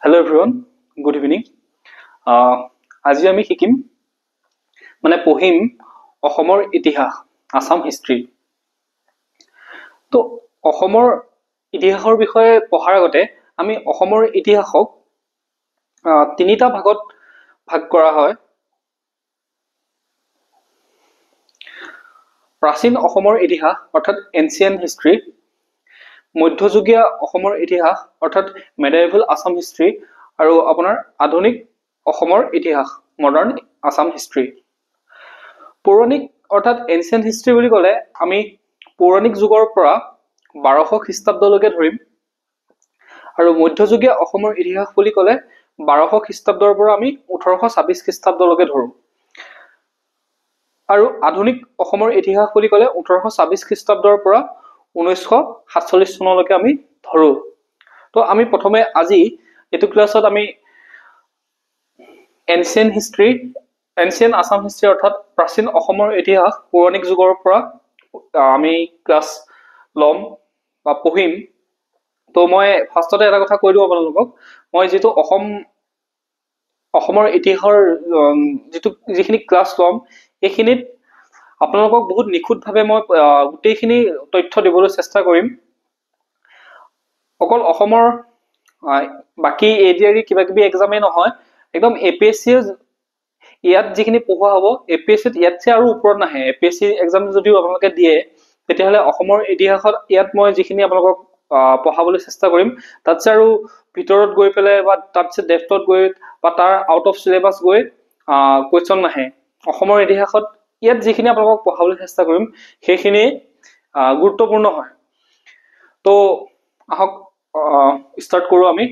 Hello everyone, good evening. আজি আমি শিকিম পঢ়িম অসমৰ ইতিহাস আসাম হিষ্ট্ৰী। তো অসমৰ ইতিহাসৰ বিষয়ে পঢ়াৰ আগতে আমি অসমৰ ইতিহাসক তিনিটা ভাগত ভাগ কৰা হয়। প্ৰাচীন অসমৰ ইতিহাস অৰ্থাৎ এনচিয়েন্ট হিষ্ট্ৰী, মধ্যযুগীয় অসমৰ ইতিহাস অৰ্থাৎ মেডিয়েভেল আসাম হিষ্ট্ৰী, আৰু আপোনাৰ আধুনিক অসমৰ ইতিহাস মডাৰ্ণ আসাম হিষ্ট্ৰী। পৌৰাণিক অৰ্থাৎ এনচিয়েন্ট হিষ্ট্ৰী বুলি ক'লে আমি পৌৰাণিক যুগৰ পৰা 1200 খ্ৰীষ্টাব্দলৈকে ধৰিম, আৰু মধ্যযুগীয় অসমৰ ইতিহাস বুলি ক'লে 1200 খ্ৰীষ্টাব্দৰ পৰা আমি 1826 খ্ৰীষ্টাব্দলৈকে ধৰোঁ, আৰু আধুনিক অসমৰ ইতিহাস বুলি ক'লে 1826 খ্ৰীষ্টাব্দৰ পৰা 1947 চনলৈকে আমি ধৰো। তো আমি প্ৰথমে আজি এইটো ক্লাছত আমি ancient history, ancient Assam history অৰ্থাৎ প্ৰাচীন অসমৰ ইতিহাস পৌৰাণিক যুগৰ পৰা আমি ক্লাছ ল'ম বা পঢ়িম। তো মই ফাৰ্ষ্টতে এটা কথা কৈ দিওঁ আপোনালোকক, মই যিটো অসমৰ ইতিহাসৰ যিখিনি ক্লাছ ল'ম এইখিনিত আপোনালোকক বহুত নিখুঁতভাৱে মই গোটেইখিনি তথ্য দিবলৈ চেষ্টা কৰিম। অকল অসমৰ বাকী এডিআৰি কিবা কিবি এক্সামেই নহয়, একদম APSC ইয়াত যিখিনি পঢ়োৱা হ'ব APSCত ইয়াতছে আৰু ওপৰত নাহে। APSC এক্সাম যদিও আপোনালোকে দিয়ে তেতিয়াহ'লে অসমৰ ইতিহাসত ইয়াত মই যিখিনি আপোনালোকক পঢ়াবলৈ চেষ্টা কৰিম তাতছে আৰু ভিতৰত গৈ পেলাই বা তাতছে ডেপ্থত গৈ বা তাৰ আউট অফ চিলেবাছ গৈ কুৱেশ্যন নাহে। অসমৰ ইতিহাসত ইয়াত যিখিনি আপোনালোকক পঢ়াবলৈ চেষ্টা কৰিম সেইখিনি গুৰুত্বপূৰ্ণ হয়। তো আহক ষ্টাৰ্ট কৰোঁ আমি।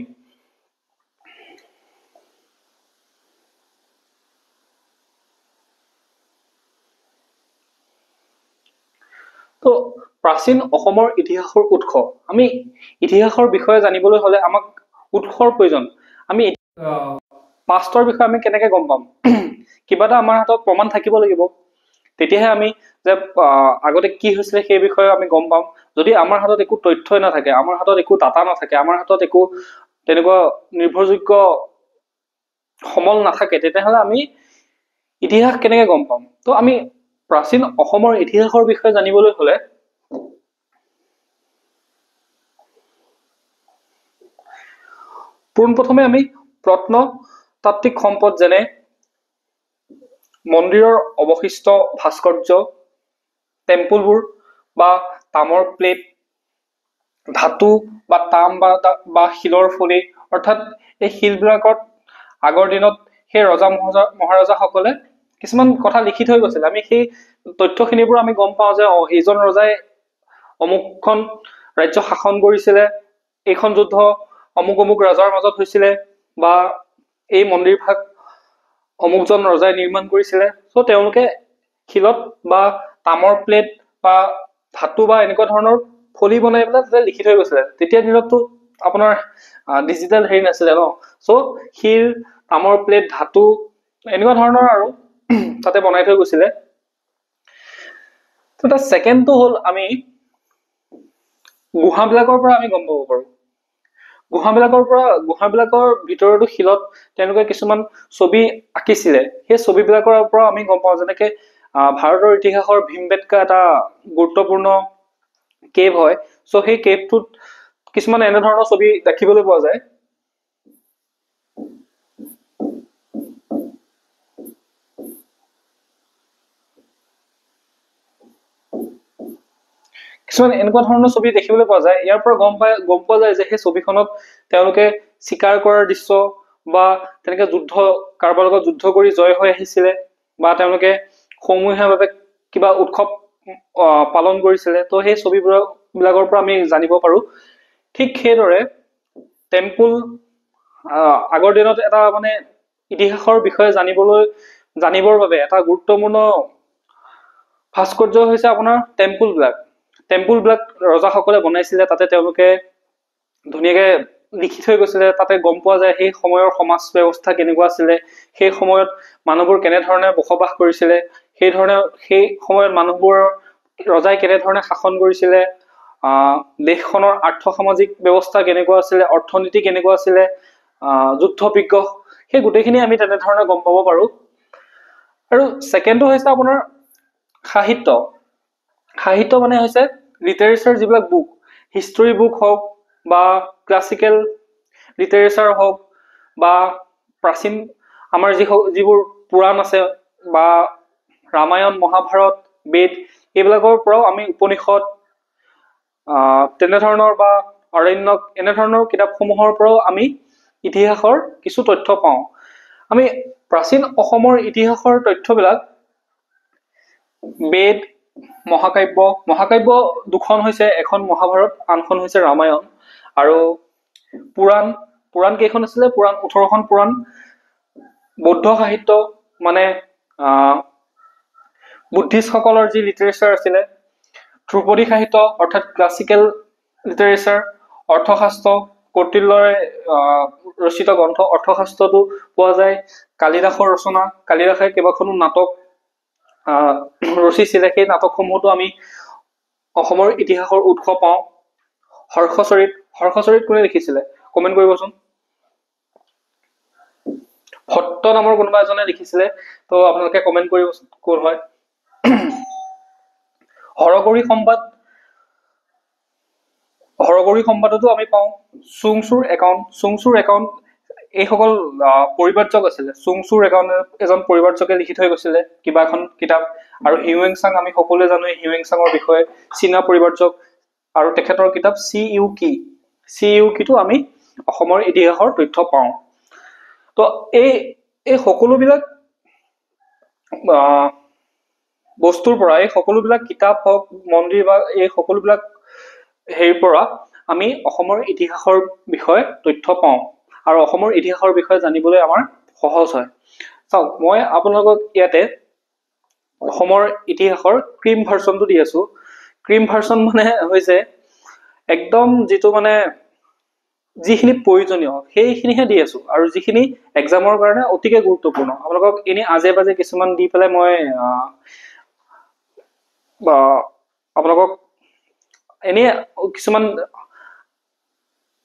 তো প্ৰাচীন অসমৰ ইতিহাসৰ উৎস, আমি ইতিহাসৰ বিষয়ে জানিবলৈ হ'লে আমাক উৎসৰ প্ৰয়োজন। আমি পাষ্টৰ বিষয়ে আমি কেনেকৈ গম পাম? কিবা এটা আমাৰ হাতত প্ৰমাণ থাকিব লাগিব, তেতিয়াহে আমি যে আগতে কি হৈছিলে সেই বিষয়ে আমি গম পাম। যদি আমাৰ হাতত একো তথ্যই নাথাকে, আমাৰ হাতত একো ডাটা নাথাকে, আমাৰ হাতত একো তেনেকুৱা নিৰ্ভৰযোগ্য সমল নাথাকে, তেতিয়াহ'লে আমি ইতিহাস কেনেকৈ গম পাম? তো আমি প্ৰাচীন অসমৰ ইতিহাসৰ বিষয়ে জানিবলৈ হ'লে পোনপ্ৰথমে আমি প্ৰত্নতাত্ত্বিক সম্পদ যেনে মন্দিৰৰ অৱশিষ্ট ভাস্কৰ্য, টেম্পলবোৰ বা তামৰ প্লেট, ধাতু বা তাম বা শিলৰ ফলি, অৰ্থাৎ এই শিলবিলাকত আগৰ দিনত সেই ৰজা মহাৰজাসকলে কিছুমান কথা লিখি থৈ গৈছিল। আমি সেই তথ্যখিনিবোৰ আমি গম পাওঁ যে এইজন ৰজাই অমুকখন ৰাজ্য শাসন কৰিছিলে, এইখন যুদ্ধ অমুক অমুক ৰজাৰ মাজত হৈছিলে, বা এই মন্দিৰভাগ অমুকজন ৰজাই নিৰ্মাণ কৰিছিলে। চ' তেওঁলোকে শিলত বা তামৰ প্লেট বা ধাতু বা এনেকুৱা ধৰণৰ ফলি বনাই পেলাই তাতে লিখি থৈ গৈছিলে। তেতিয়া দিনততো আপোনাৰ ডিজিটেল হেৰি নাছিলে ন, চ' শিল, তামৰ প্লেট, ধাতু এনেকুৱা ধৰণৰ আৰু তাতে বনাই থৈ গৈছিলে। তো তাৰ ছেকেণ্ডটো হ'ল আমি গুহাবিলাকৰ পৰা আমি গম পাব পাৰোঁ। গুহাবিলাকৰ ভিতৰতো শিলত তেওঁলোকে কিছুমান ছবি আঁকিছিলে। সেই ছবিবিলাকৰ পৰা আমি গম পাওঁ, যেনেকে ভাৰতৰ ইতিহাসৰ ভীমবেটকা এটা গুৰুত্বপূৰ্ণ কেভ হয়। চ' সেই কেভটোত কিছুমান এনেধৰণৰ ছবি দেখিবলৈ পোৱা যায়। কিছুমান এনেকুৱা ধৰণৰ ছবি দেখিবলৈ পোৱা যায়। ইয়াৰ পৰা গম পোৱা যায় যে সেই ছবিখনত তেওঁলোকে চিকাৰ কৰাৰ দৃশ্য বা তেনেকে কাৰোবাৰ লগত যুদ্ধ কৰি জয় হৈ আহিছিলে, বা তেওঁলোকে সমূহীয়াভাৱে কিবা উৎসৱ পালন কৰিছিলে। তো সেই ছবিবিলাকৰ পৰা আমি জানিব পাৰোঁ। ঠিক সেইদৰে টেম্পুল, আগৰ দিনত এটা ইতিহাসৰ বিষয়ে জানিবৰ বাবে এটা গুৰুত্বপূৰ্ণ ভাস্কৰ্য হৈছে আপোনাৰ টেম্পুলবিলাক ৰজাসকলে বনাইছিলে। তাতে তেওঁলোকে ধুনীয়াকে লিখি থৈ গৈছিলে। তাতে গম পোৱা যায় সেই সময়ৰ সমাজ ব্যৱস্থা কেনেকুৱা আছিলে, সেই সময়ত মানুহবোৰ কেনেধৰণে বসবাস কৰিছিলে, সেই সময়ত ৰজাই কেনেধৰণে শাসন কৰিছিলে, দেশখনৰ আৰ্থ সামাজিক ব্যৱস্থা কেনেকুৱা আছিলে, অৰ্থনীতি কেনেকুৱা আছিলে, যুদ্ধবিজ্ঞ সেই গোটেইখিনি আমি তেনেধৰণে গম পাব পাৰোঁ। আৰু ছেকেণ্ডটো হৈছে আপোনাৰ সাহিত্য। সাহিত্য মানে হৈছে লিটাৰেচাৰ যিবিলাক বুক, হিষ্টৰী বুক হওক বা ক্লাছিকেল লিটাৰেচাৰ হওক বা প্ৰাচীন আমাৰ যিবোৰ পুৰাণ আছে বা ৰামায়ণ মহাভাৰত বেদ এইবিলাকৰ পৰাও আমি উপনিষদ তেনেধৰণৰ বা অৰণ্যক এনেধৰণৰ কিতাপসমূহৰ পৰাও আমি ইতিহাসৰ কিছু তথ্য পাওঁ। আমি প্ৰাচীন অসমৰ ইতিহাসৰ তথ্যবিলাক বেদ মহাকাব্য দুখন হৈছে, এখন মহাভাৰত আনখন হৈছে ৰামায়ণ। আৰু পুৰাণ কেইখন আছিলে? পুৰাণ 18খন পুৰাণ। বৌদ্ধ সাহিত্য মানে বুদ্ধিষ্টসকলৰ যি লিটাৰেচাৰ আছিলে, ধ্ৰুপদী সাহিত্য অৰ্থাৎ ক্লাছিকেল লিটাৰেচাৰ, অৰ্থশাস্ত্ৰ কৌটিল্যৰে ৰচিত গ্ৰন্থ অৰ্থশাস্ত্ৰটো পোৱা যায়। কালিদাসৰ ৰচনা, কালিদাসে কেইবাখনো নাটক ৰচিছিলে, সেই নাটকসমূহতো আমি অসমৰ ইতিহাসৰ উৎস পাওঁ। হৰ্ষচৰিত কোনে লিখিছিলে? কমেণ্ট কৰিবচোন। ভট্ট নামৰ কোনোবা এজনে লিখিছিলে, তো আপোনালোকে কমেণ্ট কৰিবচোন কোন হয়। হৰগৌৰী সম্বাদতো আমি পাওঁ। চুংচুৰ একাউণ্ট এইসকল পৰিব্ৰাজক আছিলে। চুংচুৰ একাউণ্ট এজন পৰিব্ৰাজকে লিখি থৈ গৈছিলে কিবা এখন কিতাপ। আৰু হিউৱেনচাং আমি সকলোৱে জানো হিউৱেনচাঙৰ বিষয়ে, চীনা পৰিব্ৰাজক, আৰু তেখেতৰ কিতাপ চি ইউ কিটো আমি অসমৰ ইতিহাসৰ তথ্য পাওঁ। তো এই সকলোবিলাক বস্তুৰ পৰা, এই সকলোবিলাক কিতাপ হওক মন্দিৰ বা এই সকলোবিলাক হেৰিৰ পৰা আমি অসমৰ ইতিহাসৰ বিষয়ে তথ্য পাওঁ আৰু অসমৰ ইতিহাসৰ বিষয়ে জানিবলৈ আমাৰ সহজ হয়। চাওক, মই আপোনালোকক ইয়াতে অসমৰ ইতিহাসৰ ক্ৰীম ভাৰ্চনটো দি আছো। ক্ৰীম ভাৰ্চন মানে হৈছে একদম যিটো মানে যিখিনি প্ৰয়োজনীয় সেইখিনিহে দি আছো, আৰু যিখিনি এক্সামৰ কাৰণে অতিকে গুৰুত্বপূৰ্ণ। আপোনালোকক এনেই আজে বাজে কিছুমান দি পেলাই মই আপোনালোকক এনেই কিছুমান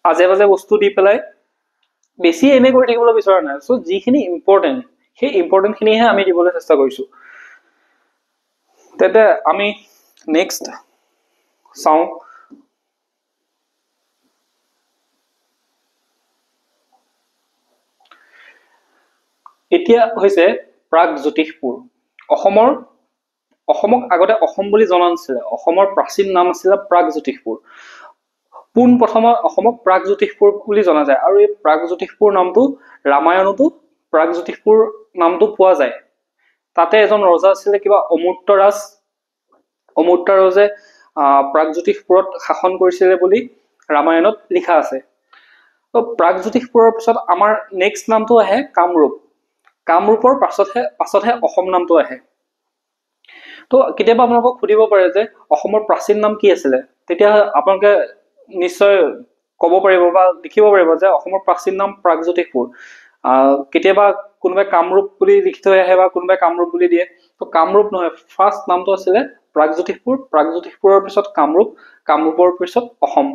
আজে বাজে বস্তু দি পেলাই বেছি এনে কৰি থাকিবলৈ বিচৰা নাই। চ' যিখিনি ইম্পৰ্টেণ্ট সেই ইম্পৰ্টেণ্টখিনিহে আমি দিবলৈ চেষ্টা কৰিছো। তেন্তে আমি নেক্সট চাওঁ। এতিয়া হৈছে প্ৰাগজ্যোতিষপুৰ। অসমক আগতে অসম বুলি জনা নাছিলে। অসমৰ প্ৰাচীন নাম আছিলে প্ৰাগজ্যোতিষপুৰ। পোনপ্ৰথমে অসমক প্ৰাগজ্যোতিষপুৰ বুলি জনা যায়, আৰু এই প্ৰাগজ্যোতিষপুৰ নামটো ৰামায়ণতো প্ৰাগজ্যোতিষপুৰ নামটো পোৱা যায়। তাতে এজন ৰজা আছিলে কিবা অমূৰ্তাৰজে প্ৰাগজ্যোতিষপুৰত শাসন কৰিছিলে বুলি ৰামায়ণত লিখা আছে। তো প্ৰাগজ্যোতিষপুৰৰ পিছত আমাৰ নেক্সট নামটো আহে কামৰূপ। কামৰূপৰ পাছতহে অসম নামটো আহে। তো কেতিয়াবা আপোনালোকক সুধিব পাৰে যে অসমৰ প্ৰাচীন নাম কি আছিলে, তেতিয়া আপোনালোকে নিশ্চয় ক'ব পাৰিব বা লিখিব পাৰিব যে অসমৰ প্ৰাচীন নাম প্ৰাগজ্যোতিষপুৰ। কেতিয়াবা কোনোবাই কামৰূপ বুলি লিখি থৈ আহে বা কোনোবাই কামৰূপ বুলি দিয়ে। তো কামৰূপ নহয়, ফাৰ্ষ্ট নামটো আছিলে প্ৰাগজ্যোতিষপুৰ। প্ৰাগজ্যোতিষপুৰৰ পিছত কামৰূপ, কামৰূপৰ পিছত অসম।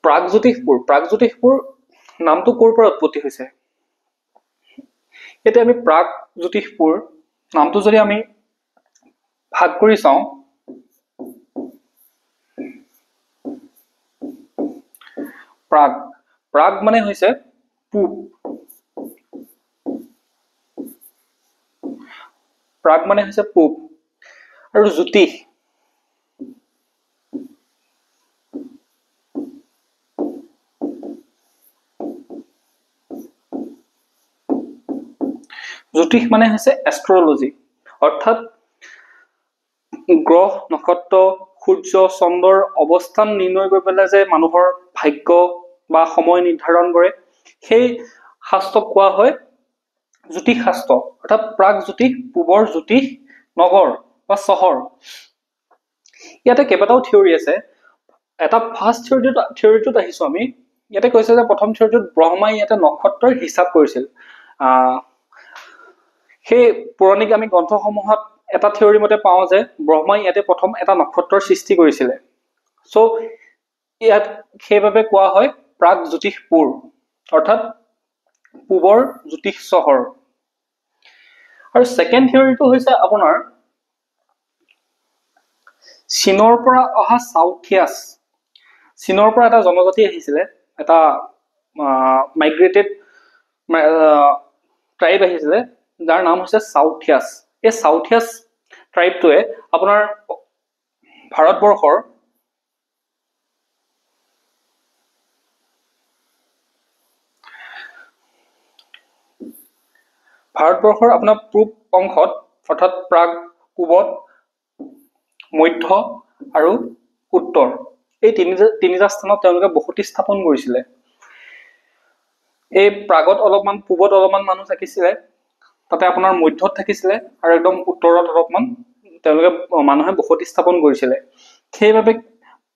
প্ৰাগজ্যোতিষপুৰ নামটো ক'ৰ পৰা উৎপত্তি হৈছে? এতিয়া আমি প্ৰাগজ্যোতিষপুৰ নামটো যদি আমি ভাগ কৰি চাওঁ, প্ৰাগ মানে হৈছে পূব। প্ৰাগ মানে হৈছে পূব। আৰু জ্যোতিষ মানে হৈছে এষ্ট্ৰলজি, অৰ্থাৎ গ্ৰহ নক্ষত্ৰ সূৰ্য চন্দ্ৰৰ অৱস্থান নিৰ্ণয় কৰি পেলাই যে মানুহৰ ভাগ্য বা সময় নিৰ্ধাৰণ কৰে, সেই শাস্ত্ৰক কোৱা হয় জ্যোতিষ শাস্ত্ৰ। অৰ্থাৎ প্ৰাগজ্যোতিষ, পূবৰ জ্যোতিষ নগৰ বা চহৰ। ইয়াতে কেইবাটাও থিয়ৰী আছে। এটা ফাৰ্ষ্ট থিয়ৰীটোত আহিছো আমি। ইয়াতে কৈছে যে প্ৰথম থিয়ৰীটোত ব্ৰহ্মাই ইয়াতে নক্ষত্ৰৰ হিচাপ কৰিছিল। সেই পৌৰাণিক আমি গ্ৰন্থসমূহত এটা থিয়ৰী মতে পাওঁ যে ব্ৰহ্মাই ইয়াতে প্ৰথম এটা নক্ষত্ৰৰ সৃষ্টি কৰিছিলে। চ' ইয়াত সেইবাবে কোৱা হয় প্ৰাগজ্যোতিষপুৰ। অৰ্থাৎ পূবৰ জ্যোতিষ চহৰ। আৰু ছেকেণ্ড থিয়ৰিটো হৈছে আপোনাৰ চীনৰ পৰা অহা চাউথিয়াছ। চীনৰ পৰা এটা জনজাতি আহিছিলে, এটা মাইগ্ৰেটেড ট্ৰাইব আহিছিলে, যাৰ নাম হৈছে চাউথিয়াছ। এই চাউথিয়াছ ট্ৰাইবটোৱে আপোনাৰ ভাৰতবৰ্ষৰ আপোনাৰ পূব অংশত অৰ্থাৎ প্ৰাগ, পূবত, মধ্য আৰু উত্তৰ এই তিনিটা স্থানত তেওঁলোকে বসতি স্থাপন কৰিছিলে। এই প্ৰাগত অলপমান, পূবত অলপমান মানুহ থাকিছিলে, তাতে আপোনাৰ মধ্যত থাকিছিলে, আৰু একদম উত্তৰত অলপমান তেওঁলোকে মানুহে বসতি স্থাপন কৰিছিলে। সেইবাবে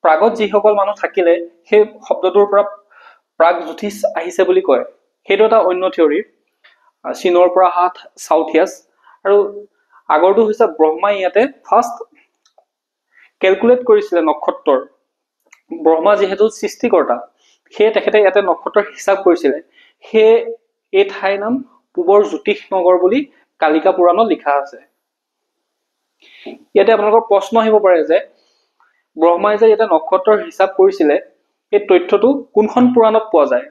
প্ৰাগত যিসকল মানুহ থাকিলে সেই শব্দটোৰ পৰা প্ৰাগ জ্যোতিষ আহিছে বুলি কয়। সেইটো এটা অন্য থিয়ৰী, চীনৰ পৰা অহা চাউথিয়াছ। আৰু আগৰটো হৈছে ব্ৰহ্মাই ইয়াতে ফাৰ্ষ্ট কেলকুলেট কৰিছিলে নক্ষত্ৰৰ। ব্ৰহ্মা যিহেতু সৃষ্টিকৰ্তা, সেয়ে তেখেতে ইয়াতে নক্ষত্ৰৰ হিচাপ কৰিছিলে। সেয়ে এই ঠাইৰ নাম পূবৰ জ্যোতিষ নগৰ বুলি কালিকা পুৰাণত লিখা আছে। ইয়াতে আপোনালোকৰ প্ৰশ্ন আহিব পাৰে যে ব্ৰহ্মাই যে ইয়াতে নক্ষত্ৰৰ হিচাপ কৰিছিলে, এই তথ্যটো কোনখন পুৰাণত পোৱা যায়?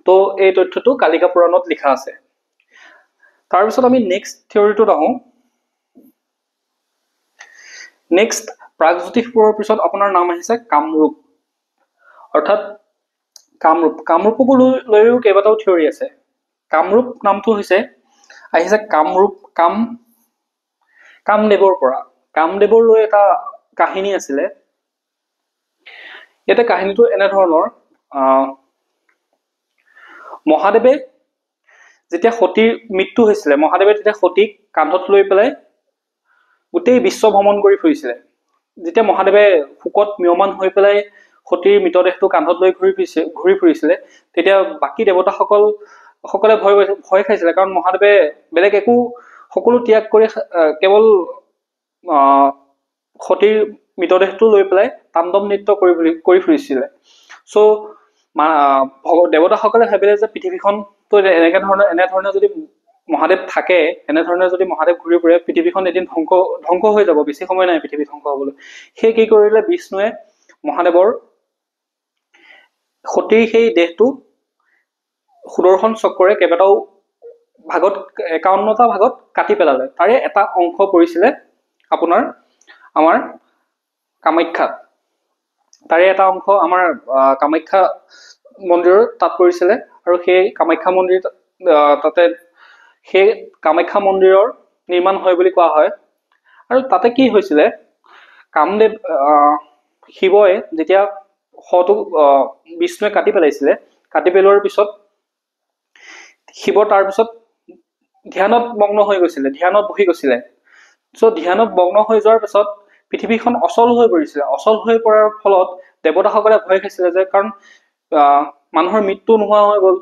তো এই তথ্যটো কালিকা পুৰাণত লিখা আছে। তাৰপিছত আমি নেক্সট থিয়ৰিটোত আহোঁ। নেক্সট প্ৰাগজ্যোতিষপুৰৰ পিছত আপোনাৰ নাম আহিছে কামৰূপ, অৰ্থাৎ কামৰূপকো লৈও কেইবাটাও থিয়ৰি আছে। কামৰূপ নামটো আহিছে কামদেৱৰ পৰা। কামদেৱৰ লৈ এটা কাহিনী আছিলে। ইয়াতে কাহিনীটো এনেধৰণৰ, মহাদেৱে যেতিয়া সতীৰ মৃত্যু হৈছিলে, মহাদেৱে তেতিয়া সতীক কান্ধত লৈ পেলাই গোটেই বিশ্ব ভ্ৰমণ কৰি ফুৰিছিলে। যেতিয়া মহাদেৱে শোকত ম্ৰিয়মান হৈ পেলাই সতীৰ মৃতদেহটো কান্ধত লৈ ঘূৰি ফুৰিছিলে, তেতিয়া বাকী দেৱতাসকলে ভয় খাইছিলে, কাৰণ মহাদেৱে বেলেগ সকলো ত্যাগ কৰি কেৱল সতীৰ মৃতদেহটো লৈ পেলাই তাণ্ডৱ নৃত্য কৰি ফুৰিছিলে। চ' দেৱতাসকলে ভাবিলে যে পৃথিৱীখনতো এনেধৰণে যদি মহাদেৱ থাকে, এনেধৰণে যদি মহাদেৱ ঘূৰি ফুৰে, পৃথিৱীখন এদিন ধ্বংস হৈ যাব, বেছি সময় নাই পৃথিৱী ধ্বংস হবলৈ। সেই কি কৰিলে, বিষ্ণুৱে মহাদেৱৰ সতীৰ সেই দেহটো সুদৰ্শন চক্ৰৰে কেইবাটাও ভাগত, 51টা ভাগত কাটি পেলালে। তাৰে এটা অংশ পৰিছিলে আপোনাৰ আমাৰ কামাখ্যাত। তাৰে এটা অংশ আমাৰ কামাখ্যা মন্দিৰৰ তাত পৰিছিলে, আৰু সেই কামাখ্যা মন্দিৰ তাতে সেই কামাখ্যা মন্দিৰৰ নিৰ্মাণ হয় বুলি কোৱা হয়। আৰু তাতে কি হৈছিলে, শিৱই যেতিয়া শটো বিষ্ণুৱে কাটি পেলাইছিলে, কাটি পেলোৱাৰ পিছত শিৱ তাৰপিছত ধ্যানত মগ্ন হৈ গৈছিলে, ধ্যানত বহি গৈছিলে। চ' ধ্যানত মগ্ন হৈ যোৱাৰ পিছত পৃথিৱীখন অচল হৈ পৰিছিলে। অচল হৈ পৰাৰ ফলত দেৱতাসকলে ভয় খাইছিলে যে, কাৰণ মানুহৰ মৃত্যু নোহোৱা হৈ গ'ল।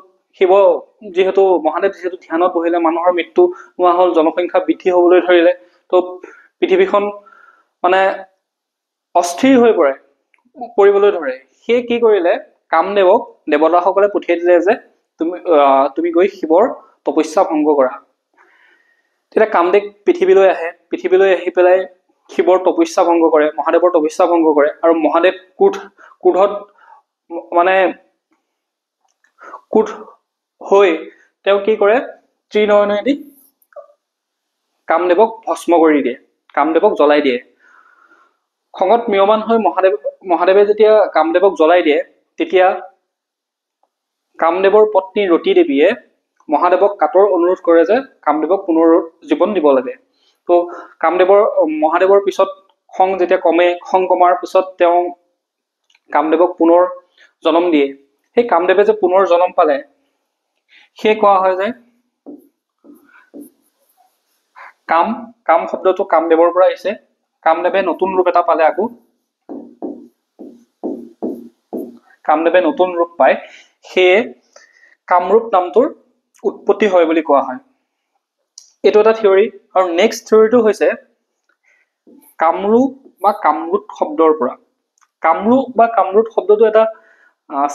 মহাদেৱ যিহেতু ধ্যানত বহিলে, মানুহৰ মৃত্যু নোহোৱা হ'ল, জনসংখ্যা বৃদ্ধি হবলৈ ধৰিলে। তো পৃথিৱীখন মানে অস্থিৰ হৈ পৰিবলৈ ধৰে। সেয়ে কি কৰিলে, কামদেৱক দেৱতাসকলে পঠিয়াই দিলে যে তুমি গৈ শিৱৰ তপস্যা ভংগ কৰা। তেতিয়া কামদেৱ পৃথিৱীলৈ আহে, পৃথিৱীলৈ আহি পেলাই শিৱৰ তপস্যা ভংগ কৰে, মহাদেৱৰ তপস্যা ভংগ কৰে। আৰু মহাদেৱ ক্ৰোধ হৈ তেওঁ কি কৰে, ত্ৰিনয়নেদি কামদেৱক ভস্ম কৰি দিয়ে, কামদেৱক জ্বলাই দিয়ে। খঙত ম্ৰিয়মান হৈ মহাদেৱে যেতিয়া কামদেৱক জ্বলাই দিয়ে, তেতিয়া কামদেৱৰ পত্নী ৰতি দেৱীয়ে মহাদেৱক কাতৰ অনুৰোধ কৰে যে কামদেৱক পুনৰ জীৱন দিব লাগে। তো মহাদেৱৰ পিছত খং যেতিয়া খং কমাৰ পিছত তেওঁ কামদেৱক পুনৰ জন্ম দিয়ে। সেই কামদেৱে যে পুনৰ জন্ম পালে, সেয়ে কোৱা হয় যে কাম শব্দটো কামদেৱৰ পৰা আহিছে। কামদেৱে নতুন ৰূপ এটা পালে, আকৌ কামদেৱে নতুন ৰূপ পায়, সেয়ে কামৰূপ নামটোৰ উৎপত্তি হয় বুলি কোৱা হয়। এইটো এটা থিয়ৰী। আৰু নেক্সট থিয়ৰীটো হৈছে কামৰূপ বা কামৰূপ শব্দৰ পৰা। কামৰূপ বা কামৰূপ শব্দটো এটা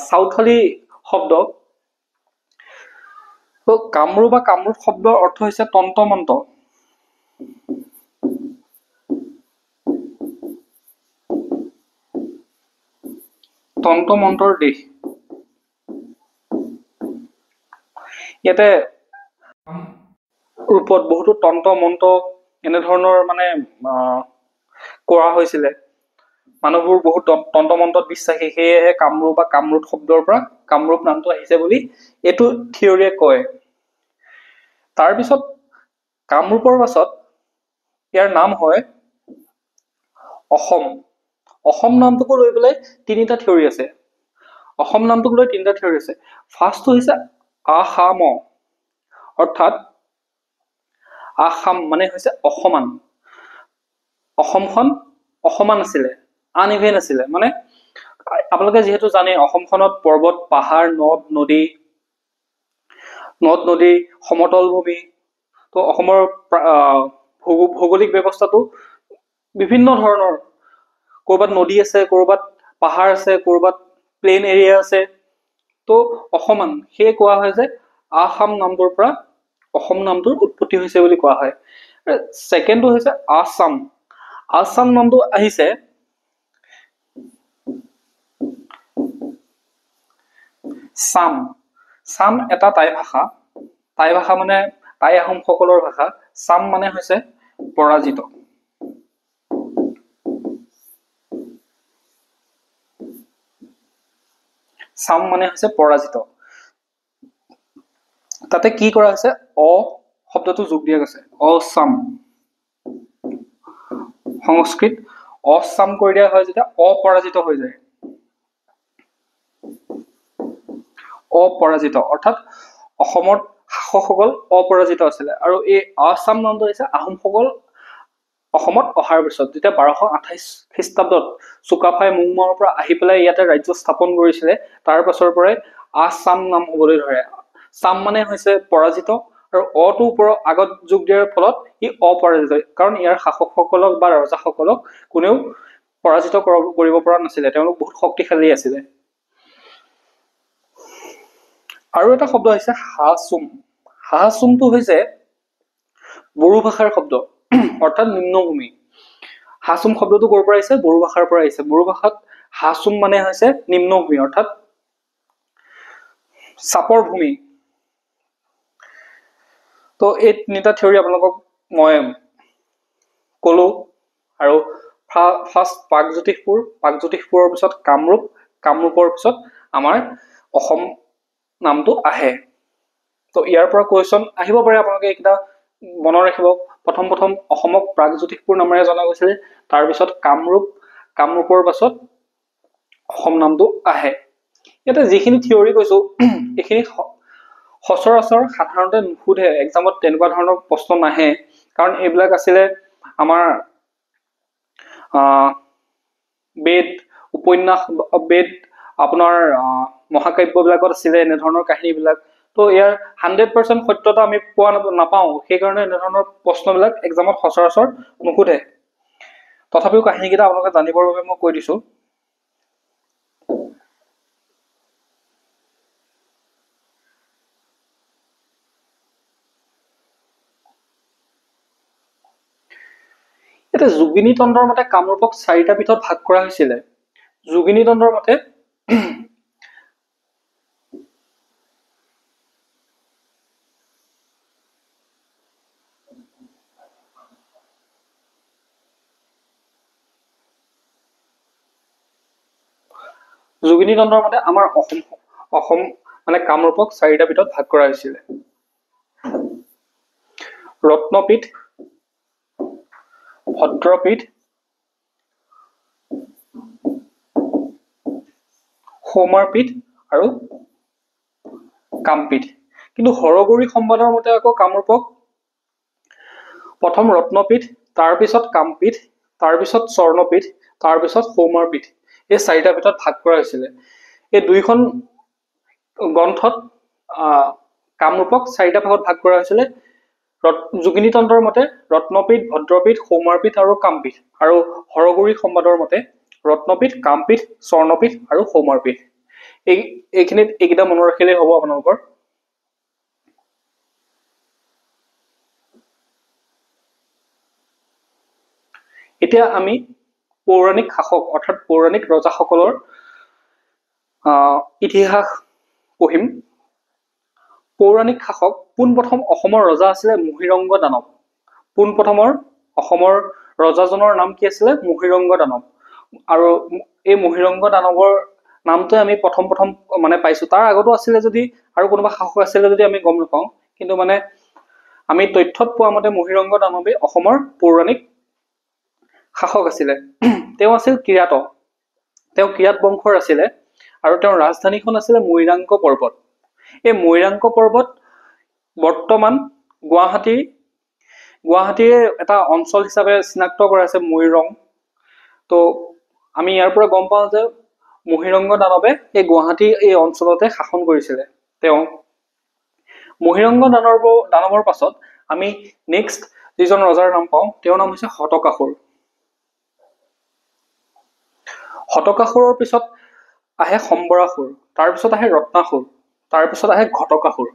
চাউথালী শব্দ, তো কামৰূপ বা কামৰূপ শব্দৰ অৰ্থ হৈছে তন্ত্ৰমন্ত্ৰ। তন্ত্ৰমন্ত্ৰৰ দেশ। ইয়াতে ৰূপত বহুতো তন্ত্ৰ মন্ত্ৰ এনেধৰণৰ মানে কৰা হৈছিলে। মানুহবোৰ বহুত তন্ত্ৰ মন্ত্ৰত বিশ্বাসী, সেয়েহে কামৰূপ বা কামৰূপ শব্দৰ পৰা কামৰূপ নামটো আহিছে বুলি এইটো থিয়ৰিয়ে কয়। তাৰপিছত কামৰূপৰ পাছত ইয়াৰ নাম হয় অসম। অসম নামটোকো লৈ পেলাই তিনিটা থিয়ৰি আছে। অসম নামটোক লৈ তিনিটা থিয়ৰি আছে। ফাৰ্ষ্টটো হৈছে আসাম, অৰ্থাৎ আসাম মানে হৈছে অসমান। অসমখন অসমান আছিলে, আন ইভেন আছিলে। মানে আপোনালোকে যিহেতু জানে অসমখনত পৰ্বত, পাহাৰ, নদ নদী, সমতল ভূমি। তো অসমৰ ভৌগোলিক ব্যৱস্থাটো বিভিন্ন ধৰণৰ, ক'ৰবাত নদী আছে, ক'ৰবাত পাহাৰ আছে, ক'ৰবাত প্লেইন এৰিয়া আছে। তো অসমান, সেয়ে কোৱা হয় যে আসাম নামটোৰ পৰা অসম নামটোৰ উৎপত্তি হৈছে বুলি কোৱা হয়। ছেকেণ্ডটো হৈছে আসাম। আসাম নামটো আহিছে চাম। চাম এটা টাই ভাষা। টাই ভাষা মানে টাই আহোমসকলৰ ভাষা। চাম মানে হৈছে পৰাজিত। চাম মানে হৈছে পৰাজিত। তাতে কি কৰা হৈছে, অ শব্দটো যোগ দিয়া গৈছে, অচাম। সংস্কৃত অচাম কৰি দিয়া হয় যেতিয়া অপৰাজিত হৈ যায়। অপৰাজিত অৰ্থাৎ অসমৰ শাসকসকল অপৰাজিত আছিলে। আৰু এই আসাম নামটো হৈছে আহোমসকল অসমত অহাৰ পিছত, যেতিয়া 1228 খ্ৰীষ্টাব্দত চুকাফাই মুংমাওৰ পৰা আহি পেলাই ইয়াতে ৰাজ্য স্থাপন কৰিছিলে, তাৰ পাছৰ পৰাই আসাম নাম হবলৈ ধৰে। চাম মানে হৈছে পৰাজিত, আৰু অটো ওপৰত আগত যোগ দিয়াৰ ফলত ই অপৰাজিত, কাৰণ ইয়াৰ শাসকসকলক বা ৰজাসকলক কোনেও পৰাজিত কৰিব পৰা নাছিলে, তেওঁলোক বহুত শক্তিশালী আছিলে। আৰু এটা শব্দ হৈছে হাচুম। হাচুমটো হৈছে বড়ো ভাষাৰ শব্দ, অৰ্থাৎ নিম্নভূমি। হাচুম শব্দটো ক'ৰ পৰা আহিছে, বড়ো ভাষাৰ পৰা আহিছে। বড়ো ভাষাত হাচুম মানে হৈছে নিম্নভূমি, অৰ্থাৎ চাপৰ ভূমি। তো এই তিনিটা থিয়ৰি আপোনালোকক মই কলো। আৰু ফাৰ্ষ্ট প্ৰাগজ্যোতিষপুৰ, প্ৰাগজ্যোতিষপুৰৰ পিছত কামৰূপ, কামৰূপৰ পিছত আমাৰ অসম নামটো আহে। তো ইয়াৰ পৰা কুৱেশ্যন আহিব পাৰে, আপোনালোকে এইকেইটা মনত ৰাখিব। প্ৰথম অসমক প্ৰাগজ্যোতিষপুৰ নামেৰে জনা গৈছিলে, তাৰপিছত কামৰূপ, কামৰূপৰ পাছত অসম নামটো আহে। ইয়াতে যিখিনি থিয়ৰি কৈছো এইখিনি সচৰাচৰ সাধাৰণতে নুসুধে, এক্সামত তেনেকুৱা ধৰণৰ প্ৰশ্ন নাহে, কাৰণ এইবিলাক আছিলে আমাৰ বেদ, উপন্যাস, বেদ আপোনাৰ মহাকাব্যবিলাকত আছিলে এনেধৰণৰ কাহিনীবিলাক। তো ইয়াৰ 100% সত্যতা আমি পোৱা নাপাওঁ, সেইকাৰণে এনেধৰণৰ প্ৰশ্নবিলাক এক্সামত সচৰাচৰ নুসুধে। তথাপিও কাহিনীকেইটা আপোনালোকে জানিবৰ বাবে মই কৈ দিছো। এতিয়া যোগিনী তন্ত্ৰৰ মতে কামৰূপক 4টা পীঠত ভাগ কৰা হৈছিলে। যোগিনী তন্ত্ৰৰ মতে আমাৰ অসম মানে কামৰূপক 4টা পীঠত ভাগ কৰা হৈছিলে। ৰত্নপীঠ, ভদ্ৰপীঠ, সৌমাৰপীঠ আৰু কামপীঠ। কিন্তু হৰগৌৰী সম্বাদৰ মতে আকৌ কামৰূপক প্ৰথম ৰত্নপীঠ, তাৰপিছত কামপীঠ, তাৰপিছত স্বৰ্ণপীঠ, তাৰপিছত সৌমাৰপীঠ, এই 4টা পীঠত ভাগ কৰা হৈছিলে। এই দুইখন গ্ৰন্থত কামৰূপক 4টা ভাগত ভাগ কৰা হৈছিলে। যোগিনী তন্ত্ৰৰ মতে ৰত্নপীঠ, ভদ্ৰপীঠ, সৌমাৰপীঠ আৰু কামপীঠ, আৰু হৰগৌৰী সম্বাদৰ মতে ৰত্নপীঠ, কামপীঠ, স্বৰ্ণপীঠ আৰু সৌমাৰপীঠ। এইকেইটা মনত ৰাখিলেই হ'ব আপোনালোকৰ। এতিয়া আমি পৌৰাণিক শাসক অৰ্থাৎ পৌৰাণিক ৰজাসকলৰ ইতিহাস পঢ়িম। পৌৰাণিক শাসক পোনপ্ৰথম অসমৰ ৰজা আছিলে মহীৰংগ দানৱ। পোনপ্ৰথমৰ অসমৰ ৰজাজনৰ নাম কি আছিলে? মহীৰংগ দানৱ। আৰু এই মহীৰংগ দানৱৰ নামটোৱে আমি প্ৰথম মানে পাইছো। তাৰ আগতো আছিলে যদি আৰু কোনোবা শাসক আছিলে যদি আমি গম নাপাওঁ, কিন্তু মানে আমি তথ্যত পোৱা মতে মহীৰংগ দানৱে অসমৰ পৌৰাণিক শাসক আছিলে। তেওঁ আছিল কিৰাত। তেওঁ কিৰাত বংশৰ আছিলে আৰু তেওঁৰ ৰাজধানীখন আছিলে মৈৰাংক পৰ্বত। এই মৈৰাংক পৰ্বত বৰ্তমান গুৱাহাটীৰ এটা অঞ্চল হিচাপে চিনাক্ত কৰা আছে মৈৰং। তো আমি ইয়াৰ পৰা গম পাওঁ যে মহীৰংগ দানৱে এই গুৱাহাটীৰ এই অঞ্চলতে শাসন কৰিছিলে। তেওঁ মহীৰংগ দানৱৰ পাছত আমি নেক্সট যিজন ৰজাৰ নাম পাওঁ, তেওঁৰ নাম হৈছে শতকাসুৰ। শতকাসুৰৰ পিছত আহে সম্বৰাসুৰ, তাৰপিছত আহে ৰত্নাসুৰ, তাৰপিছত আহে ঘটকাসুৰ।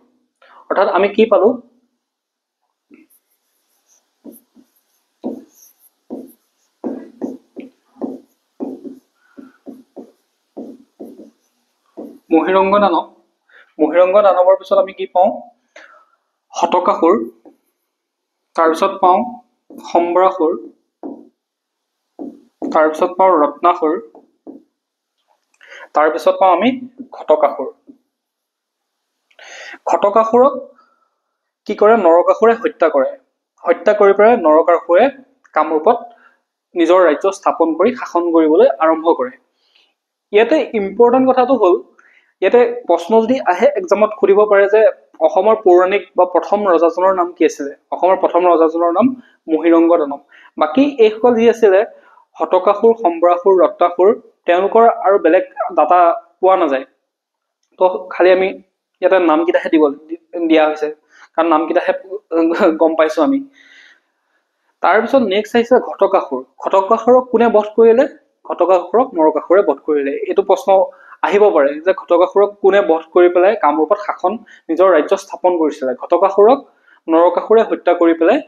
অৰ্থাৎ আমি কি পালো? মহীৰংগ দানৱৰ পিছত আমি কি পাওঁ? শতকাসুৰ, তাৰপিছত পাওঁ সম্বৰাসুৰ, তাৰপিছত পাওঁ ৰত্নাসুৰ, তাৰপিছত পাওঁ আমি ঘটকাসুৰ। ঘটকাসুৰক কি কৰে? নৰকাসুৰে হত্যা কৰে। হত্যা কৰি পেলাই নৰকাসুৰে কামৰূপত নিজৰ ৰাজ্য স্থাপন কৰি শাসন কৰিবলৈ আৰম্ভ কৰে। ইয়াতে ইম্পৰ্টেণ্ট কথাটো হ'ল, ইয়াতে প্ৰশ্ন যদি আহে এক্সামত সুধিব পাৰে যে অসমৰ পৌৰাণিক বা প্ৰথম ৰজাজনৰ নাম কি আছিলে? অসমৰ প্ৰথম ৰজাজনৰ নাম মহীৰংগ দানৱ। বাকী এইসকল যি আছিলে শতকাসুৰ, সম্বৰাসুৰ, ৰত্নাসুৰ, তেওঁলোকৰ আৰু বেলেগ ডাটা পোৱা নাযায়। তো খালি আমি ইয়াতে নামকেইটাহে দিয়া হৈছে, কাৰণ নামকেইটাহে গম পাইছো আমি। তাৰপিছত নেক্সট আহিছে ঘটকাসুৰ। ঘটকাসুৰক কোনে বধ কৰিলে? ঘটকাসুৰক নৰকাসুৰে বধ কৰিলে। এইটো প্ৰশ্ন আহিব পাৰে যে ঘটকাসুৰক কোনে বধ কৰি পেলাই কামৰূপত নিজৰ ৰাজ্য স্থাপন কৰিছিলে? ঘটকাসুৰক নৰকাসুৰে হত্যা কৰি পেলাই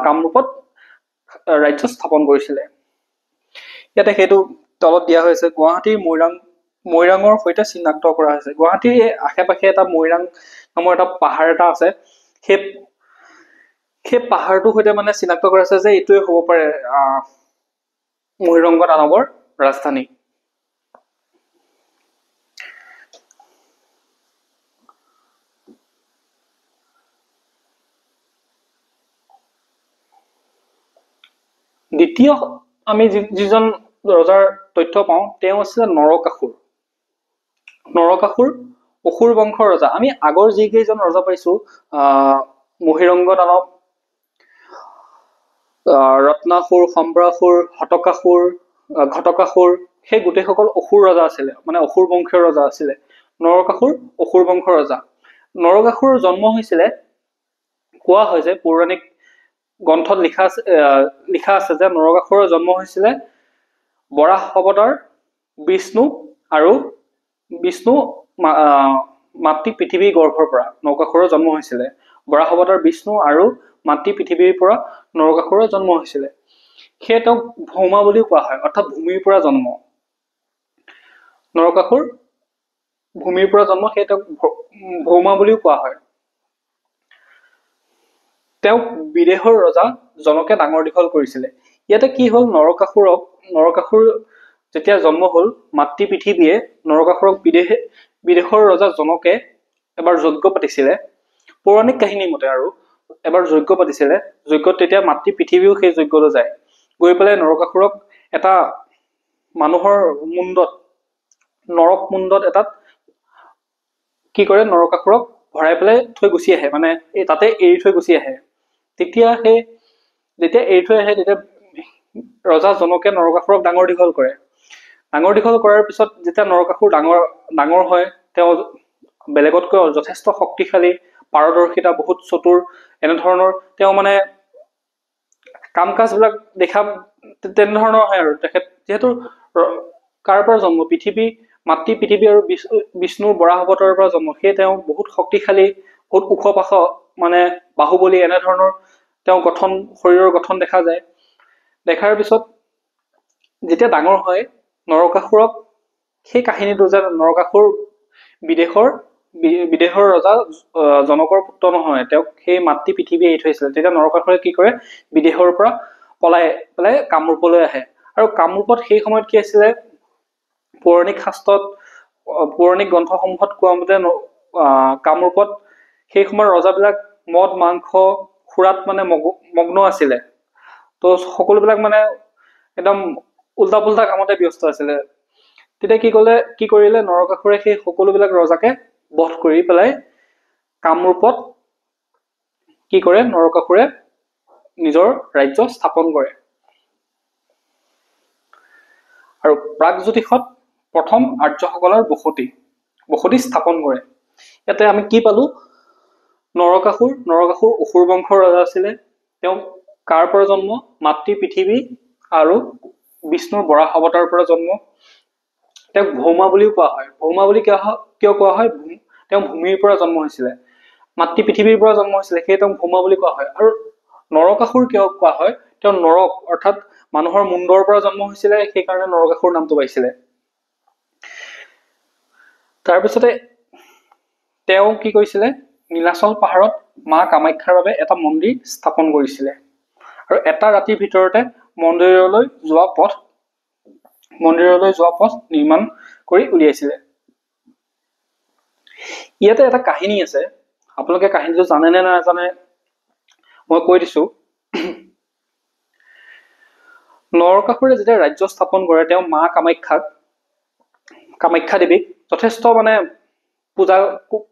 কামৰূপত ৰাজ্য স্থাপন কৰিছিলে। ইয়াতে সেইটো তলত দিয়া হৈছে, গুৱাহাটীৰ মৈৰাঙৰ সৈতে চিনাক্ত কৰা হৈছে। গুৱাহাটীৰ আশে পাশে এটা মৈৰাং নামৰ এটা পাহাৰ এটা আছে। সেই পাহাৰটোৰ সৈতে মানে চিনাক্ত কৰা হৈছে যে এইটোৱে হ'ব পাৰে মহীৰংগ দানৱৰ ৰাজধানী। দ্বিতীয় আমি যিজন ৰজাৰ তথ্য পাওঁ, তেওঁ আছিলে নৰকাসুৰ। নৰকাসুৰ অসুৰ বংশৰ ৰজা। আমি আগৰ যিকেইজন ৰজা পাইছো, মহীৰংগ দানৱ, ৰত্নাসুৰ, সম্বৰাসুৰ, শতকাসুৰ, ঘটকাসুৰ, সেই গোটেইসকল অসুৰ ৰজা আছিলে, মানে অসুৰ বংশীয় ৰজা আছিলে। নৰকাসুৰ অসুৰ বংশৰ ৰজা। নৰকাসুৰৰ জন্ম হৈছিলে, কোৱা হয় যে পৌৰাণিক গ্ৰন্থত লিখা আছে যে নৰকাসুৰৰ জন্ম হৈছিলে বৰাহ অৱতাৰ বিষ্ণু আৰু মাতৃ পৃথিৱীৰ গৰ্ভৰ পৰা নৰকাসুৰৰ জন্ম হৈছিলে। বৰাহ অৱতাৰ বিষ্ণু আৰু মাতৃ পৃথিৱীৰ পৰা নৰকাসুৰৰ জন্ম হৈছিলে। সেয়ে তেওঁক ভৌমা বুলিও কোৱা হয়, অৰ্থাৎ ভূমিৰ পৰা জন্ম। নৰকাসুৰ ভূমিৰ পৰা জন্ম, সেয়ে তেওঁক ভৌমা বুলিও কোৱা হয়। তেওঁক বিদেহৰ ৰজা জনকে ডাঙৰ দীঘল কৰিছিলে। ইয়াতে কি হ'ল, নৰকাসুৰ যেতিয়া জন্ম হ'ল, মাতৃ পৃথিৱীয়ে নৰকাসুৰক বিদেশৰ ৰজা জনকে এবাৰ যজ্ঞ পাতিছিলে। পৌৰাণিক কাহিনী মতে আৰু এবাৰ যজ্ঞ পাতিছিলে। যজ্ঞত তেতিয়া মাতৃ পৃথিৱীও সেই যজ্ঞলৈ যায়। গৈ পেলাই নৰকাসুৰক এটা মানুহৰ মুণ্ডত, নৰক মুণ্ডত এটাত কি কৰে, নৰকাসুৰক ভৰাই পেলাই থৈ গুচি আহে, মানে তাতে এৰি থৈ গুচি আহে। যেতিয়া এৰি থৈ আহে, তেতিয়া ৰজা জনকে নৰকাসুৰক ডাঙৰ দীঘল কৰে। ডাঙৰ দীঘল কৰাৰ পিছত যেতিয়া নৰকাসুৰ ডাঙৰ হয়, তেওঁ বেলেগতকৈ যথেষ্ট শক্তিশালী, পাৰদৰ্শিতা, বহুত চতুৰ, এনেধৰণৰ তেওঁ মানে কাম কাজ বিলাক তেনেধৰণৰ হয় আৰু তেখেত যিহেতু কাৰ পৰা জন্ম, মাতৃ পৃথিৱী আৰু বিষ্ণুৰ বৰাহ অৱতাৰৰ পৰা জন্ম, সেয়ে তেওঁ বহুত শক্তিশালী, বহুত ওখ পাখ, মানে বাহুবলী, এনেধৰণৰ তেওঁ শৰীৰৰ গঠন দেখা যায়। দেখাৰ পিছত যেতিয়া ডাঙৰ হয় নৰকাসুৰক সেই কাহিনীটো যে নৰকাসুৰ বিদেশৰ ৰজা জনকৰ পুত্ৰ নহয়, তেওঁক সেই মাতৃ পৃথিৱী এৰি থৈছিলে। তেতিয়া নৰকাসুৰে কি কৰে, বিদেশৰ পৰা পলাই পেলাই কামৰূপলৈ আহে। আৰু কামৰূপত সেই সময়ত কি আছিলে, পৌৰাণিক শাস্ত্ৰত পৌৰাণিক গ্ৰন্থসমূহত কোৱা মতে কামৰূপত সেই সময়ৰ ৰজাবিলাক মদ মাংস সুৰাত মানে মগ্ন আছিলে। তো সকলোবিলাক মানে একদম উল্টা পুল্টা কামতে ব্যস্ত আছিলে। তেতিয়া কি কৰিলে নৰকাসুৰে সেই সকলোবিলাক ৰজাকে বধ কৰি পেলাই কামৰূপত কি কৰে, নৰকাসুৰে নিজৰ ৰাজ্য স্থাপন কৰে। আৰু প্ৰাগজ্যোতিষত প্ৰথম আৰ্যসকলৰ বসতি স্থাপন কৰে। ইয়াতে আমি কি পালো, নৰকাসুৰ অসুৰ বংশৰ ৰজা আছিলে। তেওঁ কাৰ পৰা জন্ম, মাতৃ পৃথিৱী আৰু বিষ্ণুৰ বৰাহ অৱতাৰৰ পৰা জন্ম। তেওঁক ভৌমা বুলিও কোৱা হয়। ভৌমা বুলি কিয় কোৱা হয়, তেওঁ ভূমিৰ পৰা জন্ম হৈছিলে, মাতৃ পৃথিৱীৰ পৰা জন্ম হৈছিলে, সেয়ে তেওঁক ভৌমা বুলি কোৱা হয়। আৰু নৰকাসুৰ কিয় কোৱা হয়, তেওঁ নৰক অৰ্থাৎ মানুহৰ মুণ্ডৰ পৰা জন্ম হৈছিলে, সেইকাৰণে নৰকাসুৰ নামটো পাইছিলে। তাৰপিছতে তেওঁ কি কৰিছিলে, নীলাচল পাহাৰত মা কামাখ্যাৰ বাবে এটা মন্দিৰ স্থাপন কৰিছিলে। আৰু এটা ৰাতিৰ ভিতৰতে মন্দিৰলৈ যোৱা পথ নিৰ্মাণ কৰি উলিয়াইছিলে। ইয়াতে এটা কাহিনী আছে, আপোনালোকে কাহিনীটো জানে নে নাজানে মই কৈ দিছো। নৰকাসুৰে যেতিয়া ৰাজ্য স্থাপন কৰে, তেওঁ মা কামাখ্যা দেৱীক যথেষ্ট মানে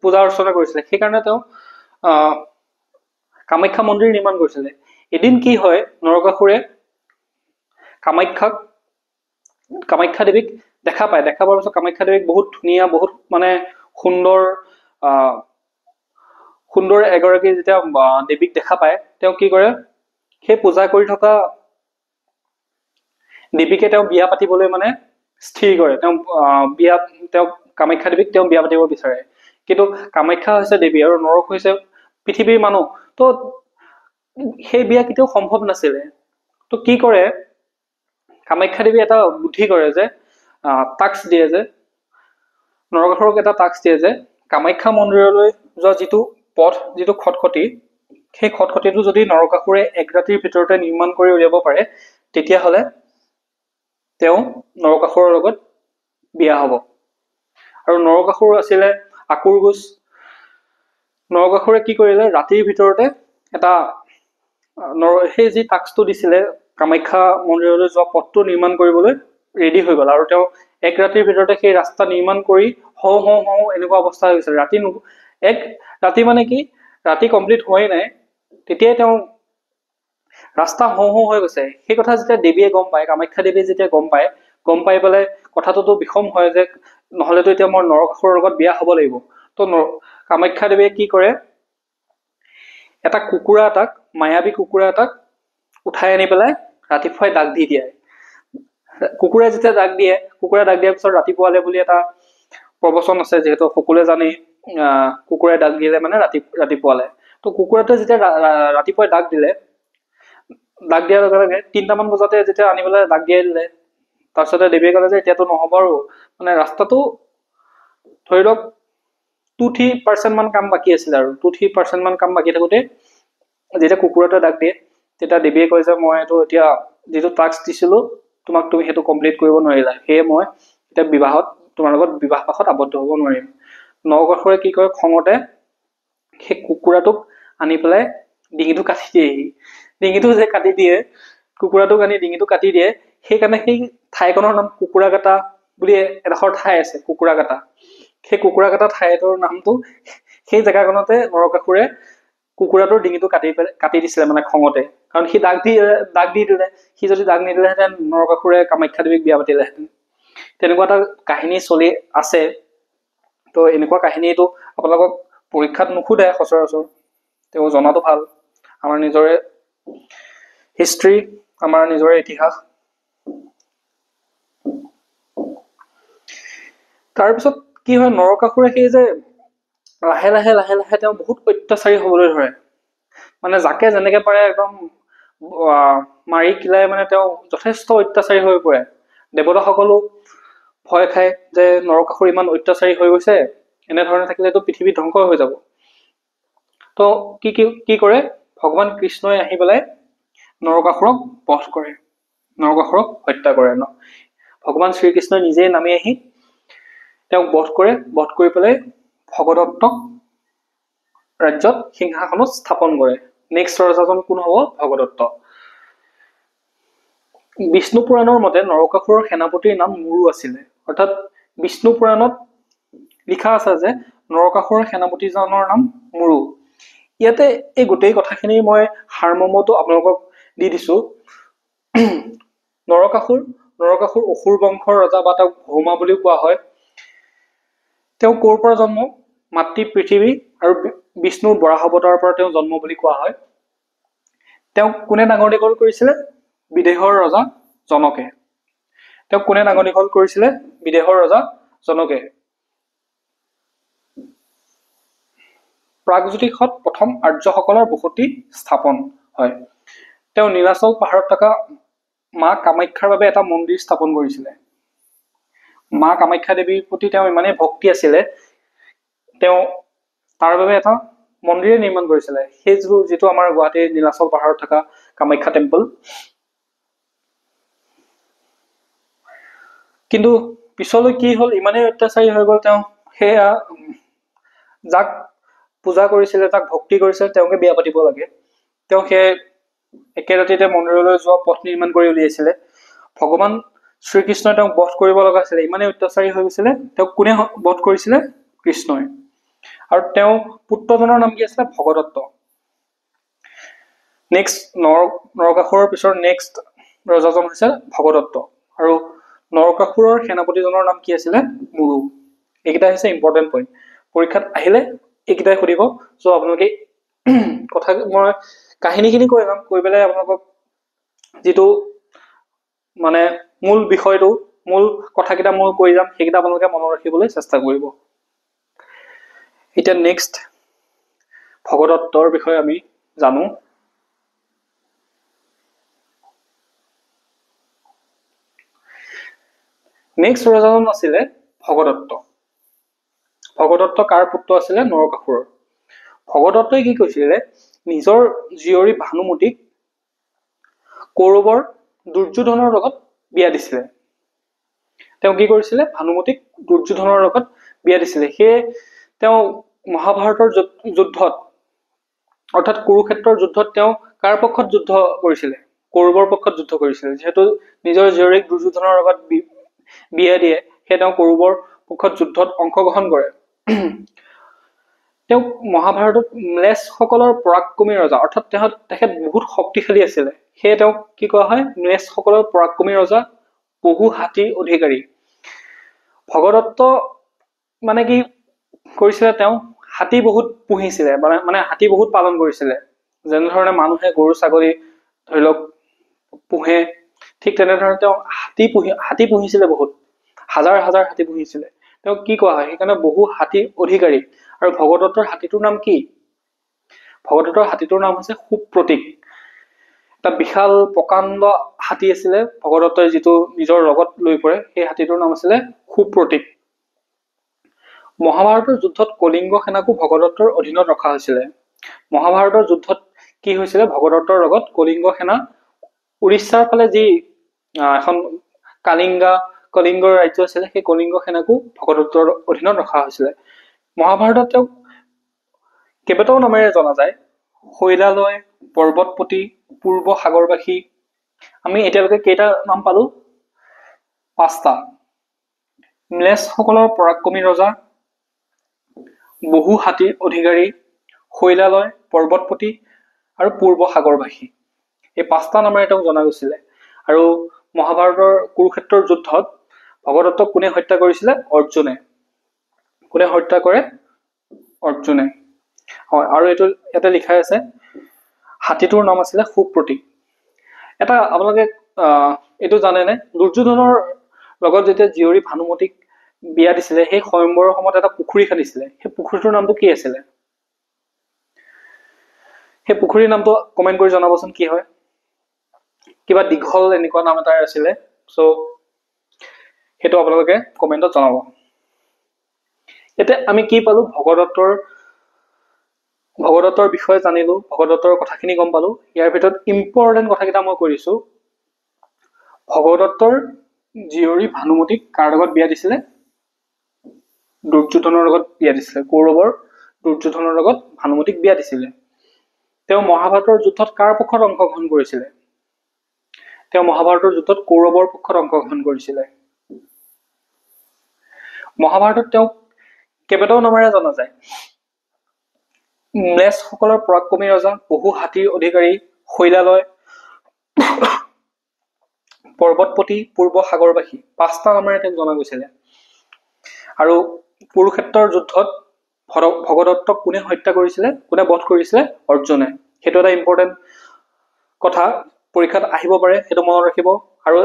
পূজা অৰ্চনা কৰিছিলে। সেইকাৰণে তেওঁ কামাখ্যা মন্দিৰ নিৰ্মাণ কৰিছিলে। এদিন কি হয়, নৰকাসুৰে কামাখ্যা দেৱীক দেখা পোৱাৰ পিছত কামাখ্যা দেৱীক বহুত ধুনীয়া, বহুত মানে সুন্দৰ এগৰাকী যেতিয়া দেৱীক দেখা পায়, তেওঁ কি কৰে, সেই পূজা কৰি থকা দেৱীকে তেওঁ বিয়া পাতিবলৈ মানে স্থিৰ কৰে। তেওঁ কামাখ্যা দেৱীক তেওঁ বিয়া পাতিব বিচাৰে। কিন্তু কামাখ্যা হৈছে দেৱী আৰু নৰক হৈছে পৃথিৱীৰ মানুহ, তো সেই বিয়া কেতিয়াও সম্ভৱ নাছিলে। তো কি কৰে, কামাখ্যা দেৱী এটা বুদ্ধি কৰে যে নৰকাসুৰক এটা টাস্ক দিয়ে যে কামাখ্যা মন্দিৰলৈ যোৱা যিটো খটখটি, সেই খটখটিটো যদি নৰকাসুৰে এক ৰাতিৰ ভিতৰতে নিৰ্মাণ কৰি উলিয়াব পাৰে, তেতিয়াহ'লে তেওঁ নৰকাসুৰৰ লগত বিয়া হ'ব। আৰু নৰকাসুৰ আছিলে আকুৰগোজ। নৰকাসুৰে কি কৰিলে, ৰাতিৰ ভিতৰতে সেই যি টাস্কটো দিছিলে কামাখ্যা মন্দিৰলৈ যোৱা পথটো নিৰ্মাণ কৰিবলৈ ৰেডি হৈ গ'ল। আৰু তেওঁ এক ৰাতিৰ ভিতৰতে সেই ৰাস্তা নিৰ্মাণ কৰি হওঁ এনেকুৱা অৱস্থা হৈ গৈছিল। ৰাতি মানে কি, ৰাতি কমপ্লিট হোৱাই নাই, তেতিয়াই তেওঁ ৰাস্তা হওঁ হৈ গৈছে। সেই কথা যেতিয়া দেৱীয়ে গম পায়, কামাখ্যা দেৱীয়ে যেতিয়া গম পাই পেলাই কথাটোতো বিষম হয় যে নহলেতো এতিয়া মই নৰকাসুৰৰ লগত বিয়া হ'ব লাগিব। তো কামাখ্যা দেৱীয়ে কি কৰে, এটা মায়াবী কুকুৰা এটাক উঠাই আনি পেলাই ৰাতিপুৱাই দাগ দি দিয়ে। কুকুৰাই যেতিয়া দাগ দিয়াৰ পিছত ৰাতিপুৱালে বুলি এটা প্ৰবচন আছে, যিহেতু সকলোৱে জানেই কুকুৰাই দাগ দিলে মানে ৰাতিপুৱালে। তো কুকুৰাটোৱে যেতিয়া ৰাতিপুৱাই দাগ দিয়াৰ লগে লগে 3টামান বজাতে যেতিয়া আনি পেলাই দাগ দিয়াই দিলে, তাৰপিছতে দেৱীয়ে ক'লে যে এতিয়াতো নহ'ব, আৰু মানে ৰাস্তাটো ধৰি লওক 2-3% মান কাম বাকী আছিলে। আৰু 2-3% মান কাম বাকী থাকোতে যেতিয়া কুকুৰাটোৱে দাগ দিয়ে, তেতিয়া দেৱীয়ে কয় যে মই এইটো এতিয়া যিটো টাস্ক দিছিলো তোমাক, তুমি সেইটো কমপ্লিট কৰিব নোৱাৰিলা, সেয়ে মই এতিয়া তোমাৰ লগত বিবাহ পাশত আবদ্ধ হ'ব নোৱাৰিম। নৰকাসুৰে কি কৰে, খঙতে সেই কুকুৰাটোক আনি পেলাই ডিঙিটো কাটি দিয়েহি। কুকুৰাটোক আনি ডিঙিটো কাটি দিয়ে। সেইকাৰণে সেই ঠাইখনৰ নাম কুকুৰাগাটা বুলি এডোখৰ ঠাই আছে, কুকুৰাগাটা। সেই কুকুৰাগাটা ঠাইটোৰ নামটো, সেই জেগাখনতে নৰকাসুৰে কুকুৰাটোৰ ডিঙিটো কাটি দিছিলে মানে খঙতে। কাৰণ সি দাগ দি দিলে, সি যদি দাগ নিদিলেহেঁতেন নৰকাসুৰে কামাখ্যা দেৱীক বিয়া পাতিলেহেঁতেন। তেনেকুৱা এটা কাহিনী চলি আছে। তো এনেকুৱা কাহিনীটো আপোনালোকক পৰীক্ষাত নুসুধে সচৰাচৰ, তেওঁ জনাটো ভাল। আমাৰ নিজৰে হিষ্ট্ৰী, আমাৰ নিজৰে ইতিহাস। তাৰপিছত কি হয়, নৰকাসুৰে সেই যে লাহে লাহে তেওঁ বহুত অত্যাচাৰী হ'বলৈ ধৰে। মানে যাকে যেনেকে পাৰে একদম মাৰি কিলাই মানে তেওঁ যথেষ্ট অত্যাচাৰী হৈ পৰে। দেৱতাসকলো ভয় খায় যে নৰকাসুৰ ইমান অত্যাচাৰী হৈ গৈছে, এনেধৰণে থাকিলেতো পৃথিৱী ধ্বংস হৈ যাব। তো কি কৰে, ভগৱান কৃষ্ণই আহি পেলাই নৰকাসুৰক বধ কৰে, নৰকাসুৰক হত্যা কৰে। ভগৱান শ্ৰীকৃষ্ণই নিজেই নামি আহি তেওঁক বধ কৰে। বধ কৰি পেলাই ভগদত্তক ৰাজ্যত সিংহাসনত স্থাপন কৰে। নেক্সট ৰজাজন কোন হ'ব? ভগদত্ত। বিষ্ণু পুৰাণৰ মতে নৰকাসুৰৰ সেনাপতিৰ নাম মুৰু আছিলে। অৰ্থাৎ বিষ্ণু পুৰাণত লিখা আছে যে নৰকাসুৰৰ সেনাপতিজনৰ নাম মুৰু। ইয়াতে এই গোটেই কথাখিনি মই সাৰমৰ্মটো আপোনালোকক দি দিছো। নৰকাসুৰ অসুৰ বংশৰ ৰজা, বা তেওঁক ভৌমা বুলিও কোৱা হয়। তেওঁ ক'ৰ পৰা জন্ম? মাতৃ পৃথিৱী আৰু বিষ্ণুৰ বৰাহ অৱতাৰৰ পৰা তেওঁ জন্ম বুলি কোৱা হয়। তেওঁক কোনে ডাঙৰ দীঘল কৰিছিলে? বিদেহৰ ৰজা জনকে। তেওঁক কোনে ডাঙৰ দীঘল কৰিছিলে? বিদেহৰ ৰজা জনকে। প্ৰাগজ্যোতিষত প্ৰথম আৰ্যসকলৰ বসতি স্থাপন হয়। তেওঁ নীলাচল পাহাৰত থকা মা কামাখ্যাৰ বাবে এটা মন্দিৰ স্থাপন কৰিছিলে। মা কামাখ্যা দেৱীৰ প্ৰতি তেওঁ ইমানেই ভক্তি আছিলে, তেওঁ তাৰ বাবে এটা মন্দিৰে নিৰ্মাণ কৰিছিলে, সেই যিটো আমাৰ গুৱাহাটীৰ নীলাচল পাহাৰত থকা কামাখ্যা টেম্পল। কিন্তু পিছলৈ কি হ'ল, ইমানেই অত্যাচাৰী হৈ গ'ল তেওঁ, সেয়া যাক পূজা কৰিছিলে, যাক ভক্তি কৰিছিলে, তেওঁকে বিয়া পাতিব লাগে। তেওঁ সেই একে ৰাতিতে মন্দিৰলৈ যোৱা পথ নিৰ্মাণ কৰি উলিয়াইছিলে। ভগৱান শ্ৰীকৃষ্ণই তেওঁক বধ কৰিব লগা আছিলে, ইমানেই অত্যাচাৰী হৈ গৈছিলে। তেওঁক কোনে বধ কৰিছিলে? কৃষ্ণই। আৰু তেওঁ পুত্ৰজনৰ নাম কি আছিলে? ভগদত্ত। নেক্সট নৰকাসুৰৰ পিছৰ নেক্সট ৰজাজন হৈছে ভগদত্ত। আৰু নৰকাসুৰৰ সেনাপতিজনৰ নাম কি আছিলে? মুৰু। এইকেইটা হৈছে ইম্পৰ্টেণ্ট পইণ্ট। পৰীক্ষাত আহিলে এইকেইটাই সুধিব। চ' আপোনালোকে কথা মই কাহিনীখিনি কৈ যাম, কৈ পেলাই আপোনালোকক যিটো মানে মূল বিষয়টো, মূল কথাকেইটা মই কৈ যাম, সেইকেইটা আপোনালোকে মনত ৰাখিবলৈ চেষ্টা কৰিব। এতিয়া নেক্সট ভগদত্তৰ বিষয়ে আমি জানো। নেক্সট ৰজাজন আছিলে ভগদত্ত। ভগদত্ত কাৰ পুত্ৰ আছিলে? নৰকাসুৰৰ। ভগদত্তই কি কৈছিলে, নিজৰ জীয়ৰী ভানুমতীক কৌৰৱৰ দুৰ্যোধনৰ লগত বিয়া দিছিলে। তেওঁ কি কৰিছিলে? ভানুমতীক দুৰ্যোধনৰ লগত বিয়া দিছিলে। সেয়ে তেওঁ মহাভাৰতৰ যুদ্ধত, অৰ্থাৎ কুৰুক্ষেত্ৰৰ যুদ্ধত তেওঁ কাৰ পক্ষত যুদ্ধ কৰিছিলে? কৌৰৱৰ পক্ষত যুদ্ধ কৰিছিলে। যিহেতু নিজৰ জীয়ৰীক দুৰ্যোধনৰ লগত বিয়া দিয়ে, সেয়ে তেওঁ কৌৰৱৰ পক্ষত যুদ্ধত অংশগ্ৰহণ কৰে। তেওঁ মহাভাৰতত ম্লেচ্ছসকলৰ পৰাক্ৰমী ৰজা, অৰ্থাৎ তেখেত বহুত শক্তিশালী আছিলে। সেয়ে তেওঁক কি কোৱা হয়? ম্লেচ্ছসকলৰ পৰাক্ৰমী ৰজা, বহু হাতীৰ অধিকাৰী। ভগদত্ত মানে কি কৰিছিলে? তেওঁ হাতী বহুত পুহিছিলে, মানে হাতী বহুত পালন কৰিছিলে। যেনেধৰণে মানুহে গৰু ছাগলী ধৰি লওক পোহে, ঠিক তেনেধৰণে তেওঁ হাতী পুহিছিলে, বহুত হাজাৰ হাজাৰ হাতী পুহিছিলে। তেওঁক কি কোৱা হয়? সেইকাৰণে বহু হাতীৰ অধিকাৰী। আৰু ভগদত্তৰ হাতীটোৰ নাম কি? ভগদত্তৰ হাতীটোৰ নাম হৈছে সুপ্ৰতীক। এটা বিশাল প্ৰকাণ্ড হাতী আছিলে ভগদত্তই, যিটো নিজৰ লগত লৈ ফুৰে। সেই হাতীটোৰ নাম আছিলে সুপ্ৰতীক। মহাভাৰতৰ যুদ্ধত কলিংগ সেনাকো ভগদত্তৰ অধীনত ৰখা হৈছিলে। মহাভাৰতৰ যুদ্ধত কি হৈছিলে? ভগদত্তৰ লগত কলিংগ সেনা, উৰিষ্যাৰ ফালে যি এখন কলিংগ ৰাজ্য আছিলে, সেই কলিংগ সেনাকো ভগদত্তৰ অধীনত ৰখা হৈছিলে। মহাভাৰতত তেওঁক কেইবাটাও নামেৰে জনা যায়। শৈলালয়, পৰ্বতপতি, পূৰ্ব সাগৰবাসী। আমি এতিয়ালৈকে কেইটা নাম পালো? 5টা। ম্লেচ্ছসকলৰ পৰাক্ৰমী ৰজা, বহু হাতীৰ অধিকাৰী, শৈলালয়, পৰ্বতপতি আৰু পূৰ্ব সাগৰবাসী। এই 5টা নামেৰে তেওঁক জনা গৈছিলে। আৰু মহাভাৰতৰ কুৰুক্ষেত্ৰৰ যুদ্ধত ভগদত্তক কোনে হত্যা কৰিছিলে? অৰ্জুনে। কোনে হত্যা কৰে? অৰ্জুনে। হয়, আৰু ইয়াতে লিখাই আছে হাতীটোৰ নাম আছিলে সুপ্ৰতীক। এটা আপোনালোকে এইটো জানেনে, দুৰ্যোধনৰ লগত যেতিয়া জীয়ৰী ভানুমতীক বিয়া দিছিলে, সেই স্বয়ম্বৰৰ সময়ত এটা পুখুৰী খান্দিছিলে। সেই পুখুৰীটোৰ নামটো কি আছিলে? সেই পুখুৰীৰ নামটো কমেণ্ট কৰি জনাবচোন কি হয়। কিবা দীঘল এনেকুৱা নাম এটা আছিলে সো সেইটো আপোনালোকে কমেন্টত জনাব এতিয়া আমি কি পালো ভগদত্তৰ বিষয়ে জানিলো ভগদত্তৰ কথাখিনি গম পালো ইয়াৰ ভিতৰত ইম্পৰ্টেন্ট কথাকিটা মই কৰিছো ভগদত্তৰ জীয়ৰী ভানুমতিক কাৰ লগত বিয়া দিছিলে দুৰ্যোধনৰ লগত বিয়া দিছিলে কৌৰৱৰ দুৰ্যোধনৰ লগত ভানুমতিক বিয়া দিছিলে তেওঁ মহাভাৰতৰ যুদ্ধত কাৰ পক্ষত অংশগ্ৰহণ কৰিছিলে তেওঁ মহাভাৰতৰ যুদ্ধত কৌৰৱৰ পক্ষত অংশগ্ৰহণ কৰিছিলে মহাভাৰতত তেওঁ কেইবাটাও নামেৰে জনা যায় মেছ সকলৰ পৰাক্ৰমী ৰজা বহু হাতীৰ অধিকাৰী শৈলালয় পৰ্বতপতি পূৰ্ব সাগৰবাসী পাঁচটা নামেৰে তেওঁক জনা গৈছিলে আৰু কুৰুক্ষেত্ৰৰ যুদ্ধত ভগদত্তক কোনে হত্যা কৰিছিলে কোনে বধ কৰিছিলে অৰ্জুনে সেইটো এটা ইম্পৰ্টেন্ট কথা পৰীক্ষাত আহিব পাৰে সেইটো মনত ৰাখিব আৰু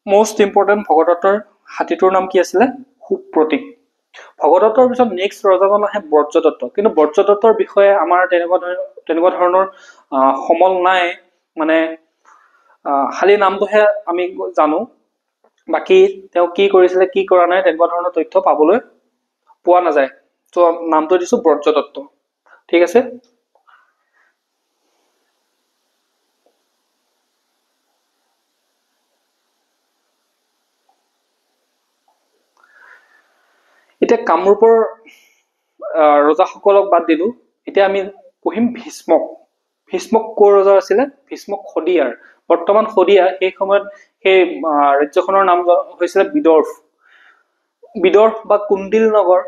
মোষ্ট ইম্পৰ্টেন্ট ভগদত্তৰ হাতীটোৰ নাম কি আছিলে সুপ্ৰতীক ভগদত্তৰ পিছত নেক্সট ৰজাজন আহে বজ্ৰদত্ত কিন্তু বজ্ৰদত্তৰ বিষয়ে আমাৰ তেনেকুৱা ধৰণৰ সমল নাই মানে খালি নামটোহে আমি জানো বাকি তেওঁ কি কৰিছিলে কি কৰা নাই তেনেকুৱা ধৰণৰ তথ্য পাবলৈ পোৱা নাযায় তো নামটো দিছো বজ্ৰদত্ত ঠিক আছে এতিয়া কামৰূপৰ ৰজাসকলক বাদ দিলো এতিয়া আমি পঢ়িম ভীষ্মক কোৰ ৰজা আছিলে ভীষ্মক শদিয়াৰ বৰ্তমান শদিয়া এই সময়ত সেই ৰাজ্যখনৰ নাম হৈছিলে বিদৰ্ভ বা কুণ্ডিল নগৰ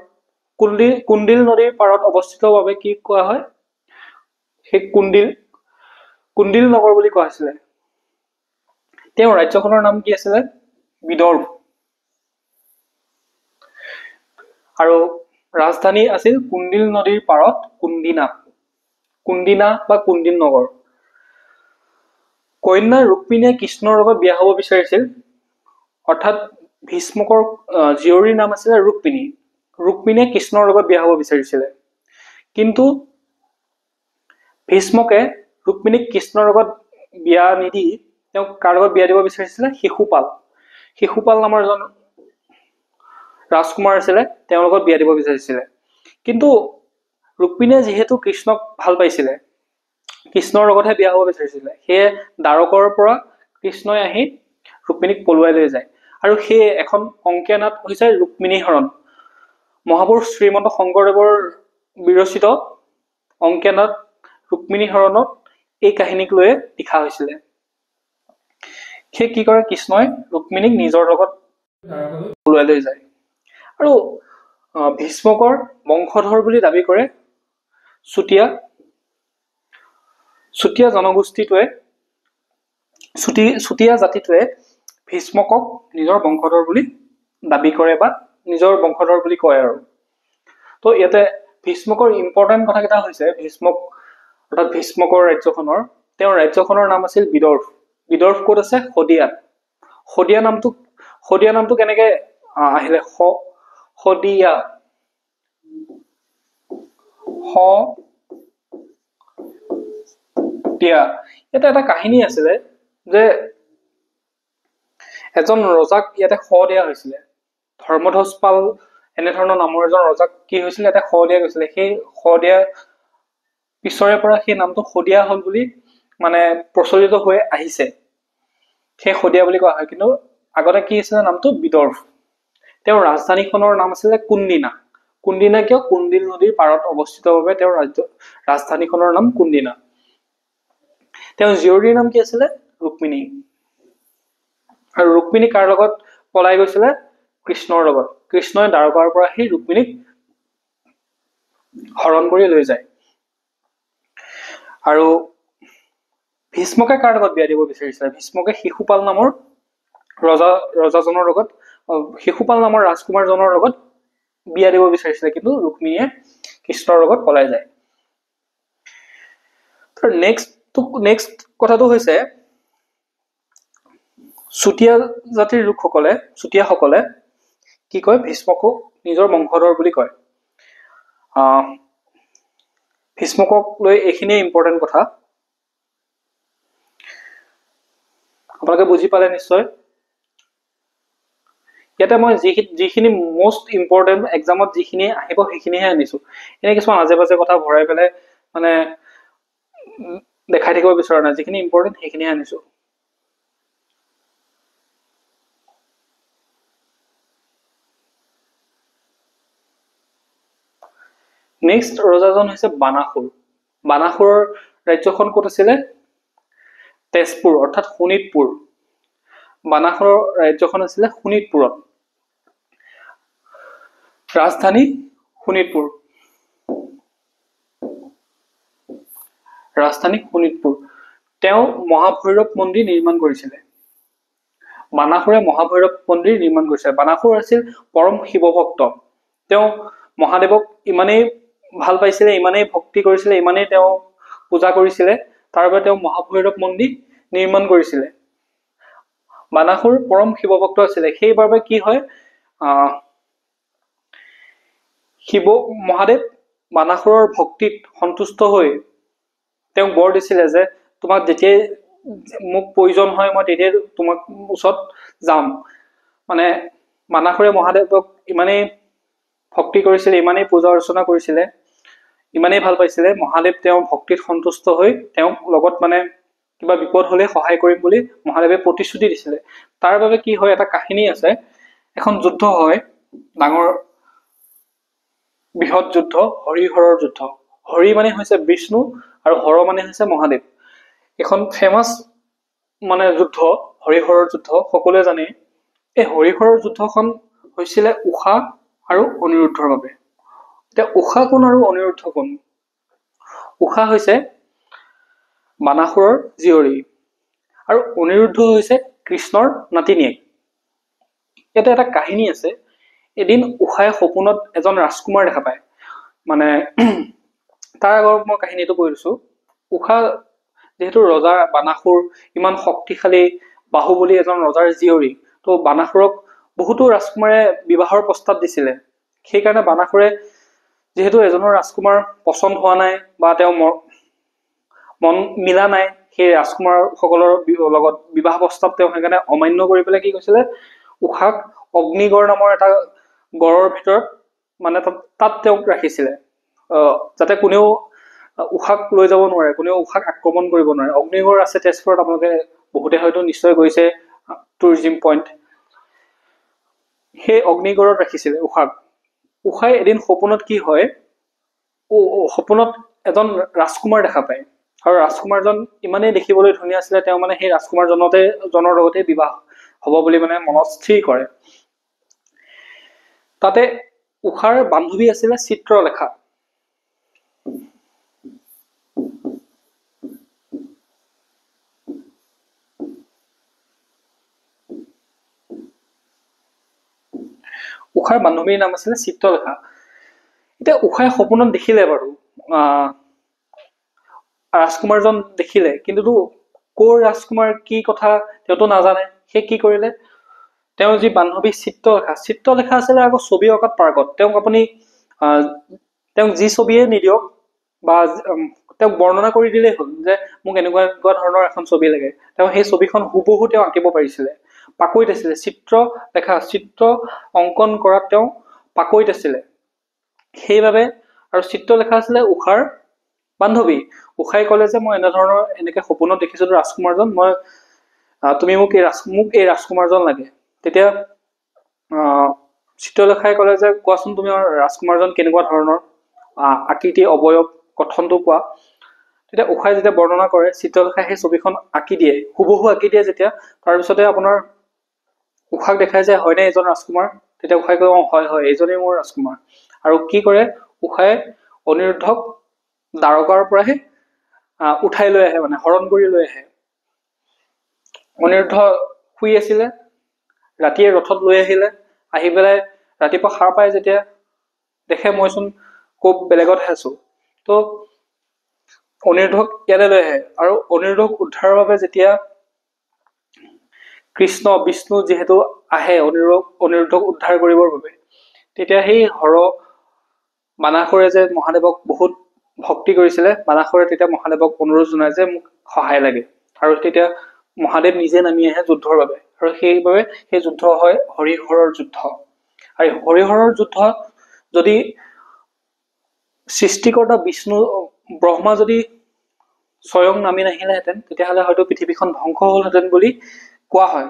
কুণ্ডিল নদীৰ পাৰত অৱস্থিত বাবে কি কোৱা হয় সেই কুণ্ডিল নগৰ বুলি কোৱা হৈছিলে তেওঁ ৰাজ্যখনৰ নাম কি আছিলে বিদৰ্ভ আৰু ৰাজধানী আছিল কুণ্ডিল নদীৰ পাৰত কুণ্ডিনা বা কুণ্ডিল নগৰ কন্যা ৰুক্মিণীয়ে কৃষ্ণৰ লগত বিয়া হ'ব বিচাৰিছিল অৰ্থাৎ ভীষ্মকৰ জীয়ৰীৰ নাম আছিলে ৰুক্মিণীয়ে কৃষ্ণৰ লগত বিয়া হ'ব বিচাৰিছিলে কিন্তু ভীষ্মকে ৰুক্মিণীক কৃষ্ণৰ লগত বিয়া নিদি তেওঁক কাৰ লগত বিয়া দিব বিচাৰিছিলে শিশুপাল নামৰ এজন ৰাজকুমাৰ আছিলে তেওঁৰ লগত বিয়া দিব বিচাৰিছিলে কিন্তু ৰুক্মিণীয়ে যিহেতু কৃষ্ণক ভাল পাইছিলে কৃষ্ণৰ লগতহে বিয়া হ'ব বিচাৰিছিলে সেয়ে দ্বাৰকৰ পৰা কৃষ্ণই আহি ৰুক্মিণীক পলুৱাই লৈ যায় আৰু সেই এখন অংকীয়া নাট হৈছে ৰুক্মিণী হৰণ মহাপুৰুষ শ্ৰীমন্ত শংকৰদেৱৰ বিৰচিত অংকীয়া নাট ৰুক্মিণী হৰণত এই কাহিনীক লৈ লিখা হৈছিলে সেই কি কৰে কৃষ্ণই ৰুক্মিণীক নিজৰ লগত পলুৱাই লৈ যায় আৰু ভীষ্মকৰ বংশধৰ বুলি দাবী কৰে চুতীয়া জনগোষ্ঠীটোৱে চুতীয়া জাতিটোৱে ভীষ্মকক নিজৰ বংশধৰ বুলি দাবী কৰে বা নিজৰ বংশধৰ বুলি কয় আৰু তো ইয়াতে ভীষ্মকৰ ইম্পৰ্টেন্ট কথাকেইটা হৈছে অৰ্থাৎ ভীষ্মকৰ ৰাজ্যখনৰ তেওঁৰ ৰাজ্যখনৰ নাম আছিল বিদৰ্ভ ক'ত আছে শদিয়া নামটো কেনেকে আহিলে শদিয়া এটা কাহিনী আছিলে যে এজন ৰজাক ইয়াতে দিয়া হৈছিলে ধৰ্মধ্বজ পাল এনেধৰণৰ নামৰ এজন ৰজাক কি হৈছিলে ইয়াতে দিয়া গৈছিলে সেই দিয়া পিছৰে পৰা সেই নামটো শদিয়া হল বুলি মানে প্ৰচলিত হৈ আহিছে সেই শদিয়া বুলি কোৱা হয় কিন্তু আগতে কি আছিলে নামটো বিদৰ্ভ তেওঁৰ ৰাজধানীখনৰ নাম আছিলে কুণ্ডিনা কিয় কুণ্ডিল নদীৰ পাৰত অৱস্থিত বাবে তেওঁৰ ৰাজধানীখনৰ নাম কুণ্ডিনা তেওঁৰ জীয়ৰীৰ নাম কি আছিলে ৰুক্মিণী আৰু ৰুক্মিণী কাৰ লগত পলাই গৈছিলে কৃষ্ণৰ লগত কৃষ্ণই দ্বাৰকাৰ পৰা সেই ৰুক্মিণীক হৰণ কৰি লৈ যায় আৰু ভীষ্মকে কাৰ লগত বিয়া দিব বিচাৰিছিলে ভীষ্মকে শিশুপাল নামৰ ৰজাজনৰ লগত শিশুপাল নামৰ ৰাজকুমাৰজনৰ লগত বিয়া দিব বিচাৰিছিলে কিন্তু ৰুক্মিণীয়ে কৃষ্ণৰ লগত পলাই যায় নেক্সট কথাটো হৈছে চুতীয়াসকলে কি কয় ভীষ্মকক নিজৰ বংশধৰ বুলি কয় ভীষ্মকক লৈ এইখিনিয়ে ইম্পৰ্টেন্ট কথা আপোনালোকে বুজি পালে নিশ্চয়। ইয়াতে মই যিখিনি মোষ্ট ইম্পৰ্টেণ্ট এক্সামত যিখিনি আহিব সেইখিনিহে আনিছো। এনে কিছুমান আজে বাজে কথা ভৰাই পেলাই মানে দেখাই থাকিব বিচৰা নাই, যিখিনি ইম্পৰ্টেণ্ট সেইখিনিহে আনিছো। নেক্সট ৰজাজন হৈছে বানাসুৰ। বানাসুৰৰ ৰাজ্যখন ক'ত আছিলে? তেজপুৰ অৰ্থাৎ শোণিতপুৰ। বানাসুৰৰ ৰাজ্যখন আছিলে শোণিতপুৰত, ৰাজধানী শোণিতপুৰ। ৰাজধানী শোণিতপুৰ। তেওঁ মহাভৈৰৱ মন্দিৰ নিৰ্মাণ কৰিছিলে। বানাসুৰে মহাভৈৰৱ মন্দিৰ নিৰ্মাণ কৰিছিলে। বানাসুৰ আছিল পৰম শিৱভক্ত। তেওঁ মহাদেৱক ইমানেই ভাল পাইছিলে, ইমানেই ভক্তি কৰিছিলে, ইমানেই তেওঁ পূজা কৰিছিলে, তাৰ বাবে তেওঁ মহাভৈৰৱ মন্দিৰ নিৰ্মাণ কৰিছিলে। বানাসুৰ পৰম শিৱভক্ত আছিলে। সেইবাবে কি হয়, মহাদেৱ বানাসুৰৰ ভক্তিত সন্তুষ্ট হৈ তেওঁক বৰ দিছিলে যে তোমাক যেতিয়াই মোক প্ৰয়োজন হয় মই তেতিয়াই তোমাক ওচৰত যাম। মানে বানাসুৰে মহাদেৱক ইমানেই ভক্তি কৰিছিলে, ইমানেই পূজা অৰ্চনা কৰিছিলে, ইমানেই ভাল পাইছিলে, মহাদেৱ তেওঁৰ ভক্তিত সন্তুষ্ট হৈ তেওঁক লগত মানে কিবা বিপদ হলে সহায় কৰিম বুলি মহাদেৱে প্ৰতিশ্ৰুতি দিছিলে। তাৰ বাবে কি হয়, এটা কাহিনী আছে, এখন যুদ্ধ হয়, ডাঙৰ বৃহৎ যুদ্ধ, হৰিহৰৰ যুদ্ধ। হৰি মানে হৈছে বিষ্ণু আৰু হৰ মানে হৈছে মহাদেৱ। এখন ফেমাছ মানে যুদ্ধ, হৰিহৰৰ যুদ্ধ, সকলোৱে জানে। এই হৰিহৰৰ যুদ্ধখন হৈছিলে ঊষা আৰু অনিৰুদ্ধৰ বাবে। এতিয়া ঊষা কোন আৰু অনিৰুদ্ধ কোন? ঊষা হৈছে বানাসুৰৰ জীয়ৰী আৰু অনিৰুদ্ধ হৈছে কৃষ্ণৰ নাতিনীয়েক। ইয়াতে এটা কাহিনী আছে। এদিন ঊষাই সপোনত এজন ৰাজকুমাৰ দেখা পায়। মানে তাৰ আগত মই কাহিনীটো কৈ দিছো। ঊষা যিহেতু ৰজা বানাসুৰ, ইমান শক্তিশালী বাহুবলী এজন ৰজাৰ জীয়ৰী, তো বানাসুৰক বহুতো ৰাজকুমাৰে বিবাহৰ প্ৰস্তাৱ দিছিলে। সেইকাৰণে বানাসুৰে যিহেতু এজনৰ ৰাজকুমাৰ পচন্দ হোৱা নাই বা তেওঁ মন মিলা নাই সেই ৰাজকুমাৰ সকলৰ লগত বিবাহ প্ৰস্তাৱ, তেওঁ সেইকাৰণে অমান্য কৰি পেলাই কি কৈছিলে, ঊষাক অগ্নিগড় নামৰ এটা গড়ৰ ভিতৰত মানে তাত তেওঁক ৰাখিছিলে, যাতে কোনেও ঊষাক লৈ যাব নোৱাৰে, কোনেও ঊষাক আক্ৰমণ কৰিব নোৱাৰে। অগ্নিগড় আছে তেজপুৰত, আপোনালোকে বহুতে হয়তো নিশ্চয় গৈছে, টুৰিজিম পইণ্ট। সেই অগ্নিগড়ত ৰাখিছিলে ঊষাক। ঊষাই এদিন সপোনত কি হয়, সপোনত এজন ৰাজকুমাৰ দেখা পায় আৰু ৰাজকুমাৰজন ইমানেই দেখিবলৈ ধুনীয়া আছিলে, তেওঁ মানে সেই ৰাজকুমাৰজনৰ লগতে বিবাহ হব বুলি মানে মনত স্থিৰ কৰে। তাতে ঊষাৰ বান্ধৱী আছিলে চিত্ৰলেখা। ঊষাৰ বান্ধৱীৰ নাম আছিলে চিত্ৰলেখা। এতিয়া ঊষাই সপোনত দেখিলে বাৰু ৰাজকুমাৰজন দেখিলে, কিন্তু ক'ৰ ৰাজকুমাৰ কি কথা তেওঁতো নাজানে। সেই কি কৰিলে, তেওঁ যি বান্ধৱী চিত্ৰলেখা আছিলে আকৌ ছবি অঁকাত পাৰ্গত। তেওঁক যি ছবিয়ে নিদিয়ক বা তেওঁক বৰ্ণনা কৰি দিলেই হ'ল যে মোক এনেকুৱা এনেকুৱা ধৰণৰ এখন ছবি লাগে, তেওঁ সেই ছবিখন হুবহু তেওঁ আঁকিব পাৰিছিলে, পাকৈত আছিলে। চিত্ৰ অংকন কৰাত তেওঁ পাকৈত আছিলে। সেইবাবে, আৰু চিত্ৰলেখা আছিলে ঊষাৰ বান্ধৱী। ঊষাই কলে যে মই এনেকে সপোনত দেখিছিলো ৰাজকুমাৰজন, তুমি মোক এই ৰাজকুমাৰজন লাগে। তেতিয়া চিত্ৰলেখাই কলে যে কোৱাচোন তুমি ৰাজকুমাৰজন কেনেকুৱা ধৰণৰ, আকৃতি, অৱয়ব, গঠনটো কোৱা। তেতিয়া ঊষাই যেতিয়া বৰ্ণনা কৰে, চিত্ৰলেখাই সেই ছবিখন আঁকি দিয়ে, হুবহু আঁকি দিয়ে যেতিয়া, তাৰপিছতে আপোনাৰ ঊষাক দেখাই যে হয়নে এইজন ৰাজকুমাৰ। তেতিয়া ঊষাই কয় হয় হয়, এইজনেই মোৰ ৰাজকুমাৰ। আৰু কি কৰে, ঊষাই অনিৰুদ্ধক দ্বাৰকাৰ পৰাহে উঠাই লৈ আহে, মানে হৰণ কৰি লৈ আহে। অনিৰুদ্ধ শুই আছিলে, ৰাতিয়ে ৰথত লৈ আহিলে, আহি পেলাই ৰাতিপুৱা সাৰ পাই যেতিয়া দেখে মইচোন বেলেগতহে আছো, তো অনিৰুদ্ধক ইয়ালৈ লৈ আহে। আৰু অনিৰুদ্ধক উদ্ধাৰৰ বাবে যেতিয়া বিষ্ণু যিহেতু আহে অনিৰুদ্ধক উদ্ধাৰ কৰিবৰ বাবে, তেতিয়া সেই বানাসুৰে যে মহাদেৱক বহুত ভক্তি কৰিছিলে, বানাসুৰে তেতিয়া মহাদেৱক অনুৰোধ জনায় যে মোক সহায় লাগে। আৰু তেতিয়া মহাদেৱ নিজে নামি আহে যুদ্ধৰ বাবে, আৰু সেইবাবে সেই যুদ্ধ হয় হৰিহৰৰ যুদ্ধ। আৰু হৰিহৰৰ যুদ্ধ যদি সৃষ্টিকৰ্তা বিষ্ণু ব্ৰহ্মা যদি স্বয়ং নামি নাহিলেহেঁতেন তেতিয়াহ'লে হয়তো পৃথিৱীখন ধ্বংস হ'লহেঁতেন বুলি কোৱা হয়।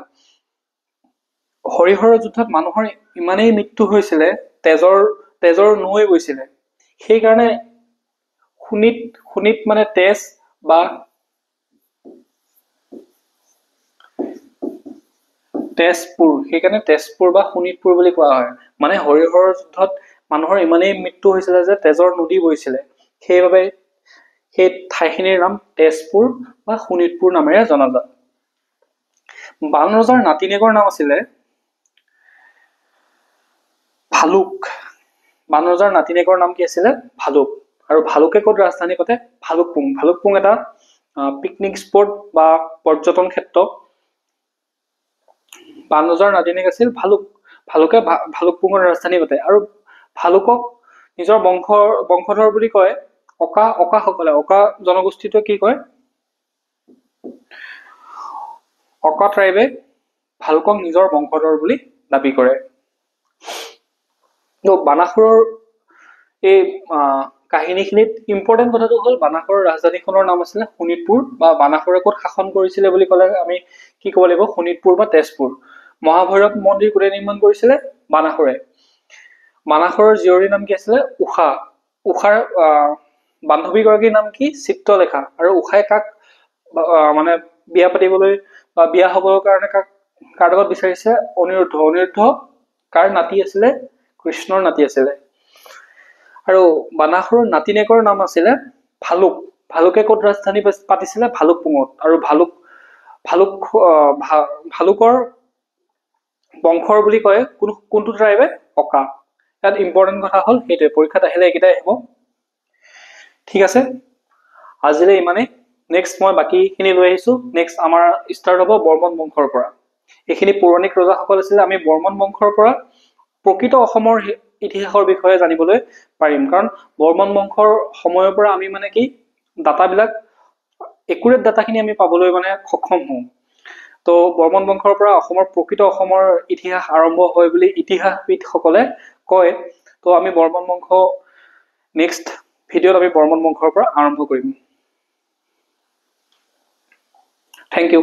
হৰিহৰৰ যুদ্ধত মানুহৰ ইমানেই মৃত্যু হৈছিলে, তেজৰ নৈ গৈছিলে। সেইকাৰণে শোণিত মানে তেজ বা তেজপুৰ, সেইকাৰণে তেজপুৰ বা শোণিতপুৰ বুলি কোৱা হয়। মানে হৰিহৰৰ যুদ্ধত মানুহৰ ইমানেই মৃত্যু হৈছিলে যে তেজৰ নদী বৈছিলে, সেইবাবে সেই ঠাইখিনিৰ নাম তেজপুৰ বা শোণিতপুৰ নামেৰে জনাজাত। বান ৰজাৰ নাতিনীয়েকৰ নাম আছিলে ভালুক। বান ৰজাৰ নাতিনীয়েকৰ নাম কি আছিলে? ভালুক। আৰু ভালুকে ক'ত ৰাজধানী পাতে? ভালুকপুং। ভালুকপুং এটা পিকনিক স্পট বা পৰ্যটন ক্ষেত্ৰ। বান ৰজাৰ নাতিনীয়েক আছিল ভালুক। ভালুকে ভালুকপুঙৰ ৰাজধানী পাতে। আৰু ভালুকক নিজৰ বংশধৰ বুলি কয় অকাসকলে। অকা জনগোষ্ঠীটোৱে কি কয়? অকা ট্ৰাইবে ভালুকক নিজৰ বংশধৰ বুলি দাবী কৰে। বানাসুৰৰ এই কাহিনীখিনিত ইম্পৰ্টেণ্ট কথাটো হ'ল বানাসুৰৰ ৰাজধানীখনৰ নাম আছিলে শোণিতপুৰ, বা বানাসুৰে ক'ত শাসন কৰিছিলে বুলি ক'লে আমি কি ক'ব লাগিব? শোণিতপুৰ বা তেজপুৰ। মহাভৈৰৱ মন্দিৰ কোনে নিৰ্মাণ কৰিছিলে? বানাসুৰে। বানাসুৰৰ জীয়ৰীৰ নাম কি আছিলে? উষা। উষাৰ বান্ধৱীগৰাকীৰ নাম কি? চিত্ৰলেখা। আৰু উষাই কাক মানে বিয়া পাতিবলৈ বা বিয়া হ'বৰ কাৰণে কাৰ লগত বিচাৰিছে? অনিৰুদ্ধ। অনিৰুদ্ধ কাৰ নাতি আছিলে? কৃষ্ণৰ নাতি আছিলে। আৰু বানাসুৰৰ নাতিনীয়েকৰ নাম আছিলে ভালুক। ভালুকে ক'ত ৰাজধানী পাতিছিলে? ভালুকপুঙত। আৰু ভালুকৰ বংশৰ বুলি কয় কোনটো ট্ৰাইবে? অকা। ইয়াত ইম্পৰ্টেণ্ট কথা হ'ল সেইটোৱে, পৰীক্ষাত আহিলে এইকেইটাই আহিব। ঠিক আছে, আজিলৈ ইমানেই। নেক্সট মই বাকীখিনি লৈ আহিছো। নেক্সট আমাৰ ষ্টাৰ্ট হ'ব বৰ্মন বংশৰ পৰা। এইখিনি পৌৰাণিক ৰজাসকল আছিলে। আমি বৰ্মন বংশৰ পৰা প্ৰকৃত অসমৰ ইতিহাসৰ বিষয়ে জানিবলৈ পাৰিম, কাৰণ বৰ্মন বংশৰ সময়ৰ পৰা আমি মানে কি ডাটাবিলাক একুৰেট ডাটাখিনি আমি পাবলৈ মানে সক্ষম হওঁ। তো বৰ্মন বংশৰ পৰা প্ৰকৃত অসমৰ ইতিহাস আৰম্ভ হয় বুলি ইতিহাসবিদসকলে কয়। তো আমি বৰ্মন বংশ নেক্সট ভিডিঅ'ত আমি বৰ্মন বংশৰ পৰা আৰম্ভ কৰিম। Thank U.